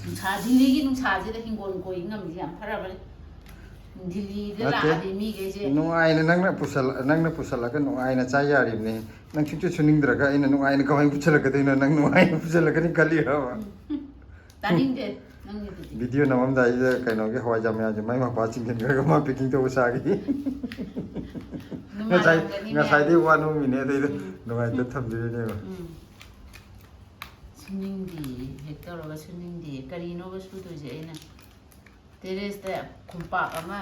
ꯅꯨꯡꯁꯥ ꯗꯤꯜꯂꯤꯒꯤ ꯅꯨꯡꯁꯥꯁꯤꯗ ꯍꯤꯡꯒꯣꯜ ꯀꯣꯏ ꯉꯝꯃꯤꯁꯦ ꯌꯥꯝ ꯐꯔꯕꯅꯤ ꯗꯤꯜꯂꯤꯗ ꯂꯥꯛꯑꯗꯤ ꯃꯤꯈꯩꯁꯦ ꯅꯨꯡꯉꯥꯏꯅ ꯅꯪꯅ ꯄꯨꯁꯜꯂꯒ ꯅꯨꯡꯉꯥꯏꯅ ꯆꯥ ꯌꯥꯔꯤꯕꯅꯤ ꯅꯪ ꯁꯨꯡꯁꯨ ꯁꯨꯅꯤꯡꯗ꯭ꯔꯒ ꯑꯩꯅ ꯅꯨꯡꯉꯥꯏꯅ ꯀꯃꯥꯏꯅ ꯄꯨꯁꯜꯂꯛꯀꯗꯣꯏꯅꯣ ꯅꯪ ꯅꯨꯡꯉꯥꯏꯅ ꯄꯨꯁꯜꯂꯛꯀꯅꯤ ꯈꯜꯂꯤꯔꯕ ꯇꯥꯅꯤꯡꯗꯦ ꯅꯪꯒꯤꯗꯨꯗꯤ ꯚꯤꯗꯤꯑꯣ ꯅꯝꯃꯝꯗꯥꯏꯁꯤꯗ ꯀꯩꯅꯣꯒꯤ ꯍꯋꯥꯏꯖꯥꯔ ꯃꯌꯥꯝꯁꯦ ꯃꯥꯏ ꯃꯄꯥ ꯆꯤꯡꯁꯤꯟꯈ꯭ꯔꯒ ꯃꯥ ꯄꯦꯛꯀꯤꯡ ꯇꯧꯕ ꯁꯥꯈꯤ ꯉꯁꯥꯏꯗꯩ ꯋꯥ ꯅꯣꯝꯃꯤꯅꯦ ꯑꯗꯩꯗ ꯅꯨꯡꯉꯥꯏꯇ ꯊꯝꯕꯤꯔꯤꯅꯦꯕ ꯁꯨꯅꯤꯡꯗꯦ ꯍꯦꯛ ꯇꯧꯔꯒ ꯁꯨꯅꯤꯡꯗꯦ ꯀꯔꯤꯅꯣꯕ ꯁꯨꯗꯣꯏꯁꯦ ꯑꯩꯅ ꯇꯦꯔꯦꯁꯇ ꯈꯨꯝꯄꯥꯛ ꯑꯃ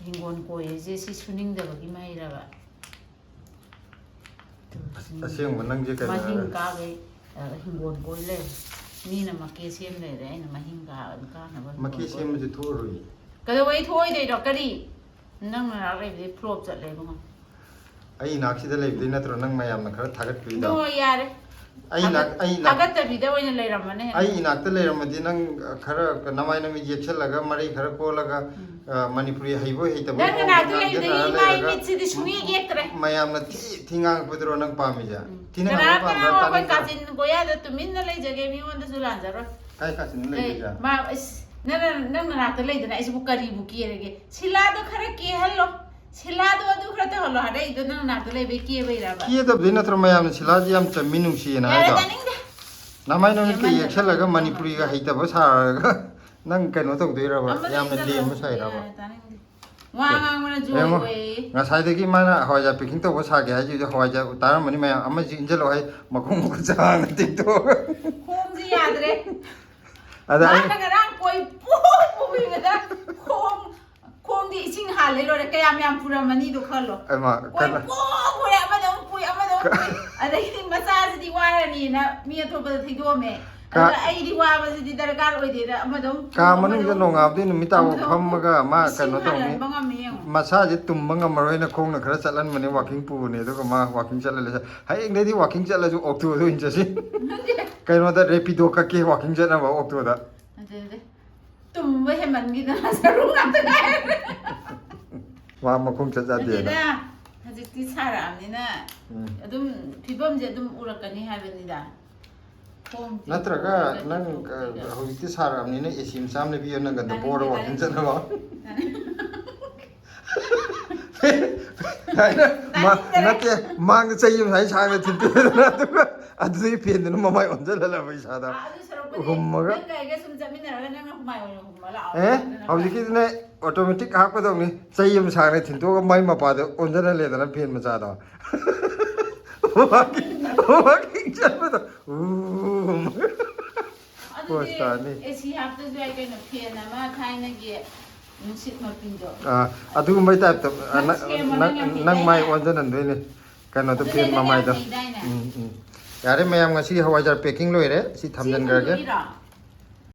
ꯍꯤꯡꯒꯣꯜ ꯀꯣꯏꯔꯤꯁꯦ ꯁꯤ ꯁꯨꯅꯤꯡꯗꯕꯒꯤ ꯃꯍꯩꯔꯕ ꯑꯁꯦꯡꯕ ꯅꯪꯁꯦ ꯀꯩꯅꯣ ꯃꯍꯤꯡ ꯀꯥꯒꯩ ꯍꯤꯡꯒꯣꯜ ꯀꯣꯏ ꯂꯩꯔꯦ ꯃꯤꯅ ꯃꯀꯦ ꯁꯦꯝ ꯂꯩꯔꯦ ꯑꯩꯅ ꯃꯍꯤꯡ ꯀꯥꯅꯕ ꯃꯀꯦ ꯁꯦꯝꯕꯁꯦ ꯊꯣꯛꯑꯔꯣꯏ ꯀꯩꯗꯧꯕꯩ ꯊꯣꯛꯑꯣꯏꯗꯣꯏꯅꯣ ꯀꯔꯤ ꯅꯪ ꯅꯅꯥꯛ ꯂꯩꯕꯗꯤ ꯐ꯭ꯂꯣꯞ ꯆꯠꯂꯦꯕ ꯑꯩ ꯏꯅꯥꯛꯁꯤꯗ ꯂꯩꯕꯗꯤ ꯅꯠꯇ꯭ꯔꯣ ꯅꯪ ꯃꯌꯥꯝꯅ ꯈꯔ ꯊꯥꯒꯠꯄꯤꯗꯣ ꯍꯣꯏ ꯌꯥꯔꯦ ꯊꯥꯒꯠꯇꯕꯤꯗ ꯑꯣꯏꯅ ꯂꯩꯔꯝꯃꯅꯦ ꯑꯩ ꯏꯅꯥꯛꯇ ꯂꯩꯔꯝꯃꯗꯤ ꯅꯪꯈꯔ ꯅꯃꯥꯏ ꯅꯃꯤꯠ ꯌꯦꯛꯁꯜꯂꯒ ꯃꯔꯩ ꯈꯔ ꯀꯣꯜꯂꯒ ꯃꯅꯤꯄꯨꯔꯤ ꯍꯩꯕ ꯍꯩꯇꯕ ꯅꯪ ꯅꯅꯥꯛꯇ ꯂꯩꯕꯗꯒꯤ ꯏꯃꯥꯏ ꯃꯤꯠꯁꯤꯗꯤ ꯁꯨꯡꯌꯦꯛ ꯌꯦꯛꯇ꯭ꯔꯦ ꯃꯌꯥꯝꯅ ꯊꯤ ꯉꯥꯡꯉꯛꯄꯗꯨꯔꯣ ꯅꯪ ꯄꯥꯝꯃꯤꯁꯦ ꯊꯤꯅ ꯀꯅꯥ ꯉꯥꯡꯕ ꯀꯅꯥ ꯄꯥꯝꯕ꯭ꯔꯥ ꯑꯩꯈꯣꯏ ꯀꯥꯆꯤꯟ ꯒꯣꯌꯥꯗ ꯇꯨꯃꯤꯟꯅ ꯂꯩꯖꯒꯦ ꯃꯤꯉꯣꯟꯗꯁꯨ ꯂꯥꯟꯖꯔꯣꯏ ꯀꯥꯏ ꯀꯥꯆꯤꯟ ꯂꯩꯒꯦ ꯅꯪ ꯅꯅꯥꯛꯇ ꯂꯩꯗꯅ ꯑꯩꯁꯤꯕꯨ ꯀꯔꯤꯕꯨ ꯀꯦꯔꯒꯦ ꯁꯤꯂꯥꯗꯣ ꯈꯔ ꯀꯦꯍꯜꯂꯣ ꯁꯤꯂꯥꯗꯣ ꯑꯗꯨ ꯈꯔ ꯇꯧꯍꯜꯂꯣ ꯍꯥꯏꯔꯛꯏꯗꯣ ꯅꯪ ꯅꯅꯥꯛꯇ ꯂꯩꯕꯩ ꯀꯦꯕꯩꯔꯕ ꯀꯦꯗꯕꯗꯤ ꯅꯠꯇ꯭ꯔꯣ ꯃꯌꯥꯝꯅ ꯁꯤꯂꯥꯁꯤ ꯌꯥꯝ ꯆꯝꯃꯤ ꯅꯨꯡꯁꯤꯌꯦꯅ ꯌꯥꯔꯦ ꯍꯥꯏꯗꯣ ꯇꯥꯅꯤꯡꯗꯦ ꯅꯃꯥꯏ ꯅꯃꯤꯠꯀ ꯌꯦꯛꯁꯜꯂꯒ ꯃꯅꯤꯄꯨꯔꯤꯒ ꯍꯩꯇꯕ ꯁꯥꯔꯒ ꯅꯪ ꯀꯩꯅꯣ ꯇꯧꯗꯣꯏꯔꯕ ꯌꯥꯝꯅ ꯂꯦꯝꯕ ꯁꯥꯏꯔꯕ ꯋꯥ ꯉꯥꯡꯕꯅ ꯖꯣꯏ ꯑꯣꯏꯌꯦ ꯉꯁꯥꯏꯗꯒꯤ ꯃꯥꯅ ꯍꯋꯥꯏꯖꯥꯔ ꯄꯦꯛꯀꯤꯡ ꯇꯧꯕ ꯁꯥꯒꯦ ꯍꯥꯏꯁꯤꯗ ꯍꯋꯥꯏꯖꯥꯔ ꯇꯥꯔꯝꯕꯅꯤ ꯃꯌꯥꯝ ꯑꯃꯁꯤ ꯏꯟꯖꯜꯂꯛꯑꯣ ꯍꯥꯏ ꯃꯈꯣꯡ ꯆꯥꯡꯅ ꯇꯦꯛꯊꯣꯛꯑꯒ ꯈꯣꯡꯁꯤ ꯌꯥꯗ꯭ꯔꯦ ꯑꯗ ꯃꯥꯅ ꯉꯔꯥꯡ ꯀꯣꯏ ꯄꯨꯕꯤꯕꯗ ꯈꯣꯡꯗꯤ ꯏꯁꯤꯡ ꯍꯥꯜꯂꯦ ꯂꯣꯏꯔꯦ ꯀꯌꯥꯝ ꯌꯥꯝ ꯄꯨꯔꯝꯃꯅꯤꯗꯣ ꯈꯜꯂꯣ ꯀꯣꯏ ꯄꯨꯔꯦ ꯑꯃꯗ ꯑꯃꯨꯛ ꯄꯨꯏ ꯑꯃꯗ ꯑꯃꯨꯛ ꯄꯨꯏ ꯑꯗꯒꯤꯗꯤ ꯃꯆꯥꯁꯤꯗꯤ ꯋꯥꯔꯅꯤꯅ ꯃꯤ ꯑꯇꯣꯞꯄꯗ ꯊꯩꯗꯣꯛꯑꯝꯃꯦ ꯑꯗꯨꯒ ꯑꯩꯗꯤ ꯋꯥꯕꯁꯤꯗꯤ ꯗꯔꯀꯥꯔ ꯑꯣꯏꯗꯦꯗ ꯑꯃꯗ ꯑꯃꯨꯛ ꯀꯥ ꯃꯅꯨꯡꯗ ꯅꯣꯡꯉꯥꯕꯗꯤ ꯅꯨꯃꯤꯠ ꯇꯥꯕ ꯐꯝꯃꯒ ꯃꯥ ꯀꯩꯅꯣ ꯇꯧꯅꯤ ꯃꯁꯥꯁꯦ ꯇꯨꯝꯕ ꯉꯝꯃꯔꯣꯏꯅ ꯈꯣꯡꯅ ꯈꯔ ꯆꯠꯍꯟꯕꯅꯦ ꯋꯥꯀꯤꯡ ꯄꯨꯕꯅꯦ ꯑꯗꯨꯒ ꯃꯥ ꯋꯥꯀꯤꯡ ꯆꯠꯍꯜꯂꯦ ꯍꯌꯦꯡꯗꯩꯗꯤ ꯋꯥꯀꯤꯡ ꯆꯠꯂꯁꯨ ꯑꯣꯛꯇꯣꯗ ꯑꯣꯏꯅ ꯆꯠꯁꯤ ꯀꯩꯅꯣꯗ ꯔꯦꯄꯤꯗꯣ ꯀꯛꯀꯦ ꯋꯥꯀꯤꯡ ꯆꯠꯅꯕ ꯑꯣꯛꯇꯣꯗ tumba heman gitu na sarung ngata kaya. Wah makum caca dia. Tidak, hajiti sara amnina. Adum pibam je adum urakani habenida. Natraga nang hajiti sara amnina esim samne biyo nang ganda poro wakin cana ba. Nate mang sayim hai chana tintu na tu. Adu pen na mamai onjal la bai sada. Hummaga. Hajiki ne automatic hak pa dong ni sayim chana tintu ga mai mapa da onjal le da pen ma sada. Waking chana da. Esi hafta jai kai na pen ma khai na ge. Aduh, type tu, nang mai wajah nanti ni, kan itu pin mamai tu. Yare, मैं am ngasih hawajar packing lo ire, si thamjan kerja.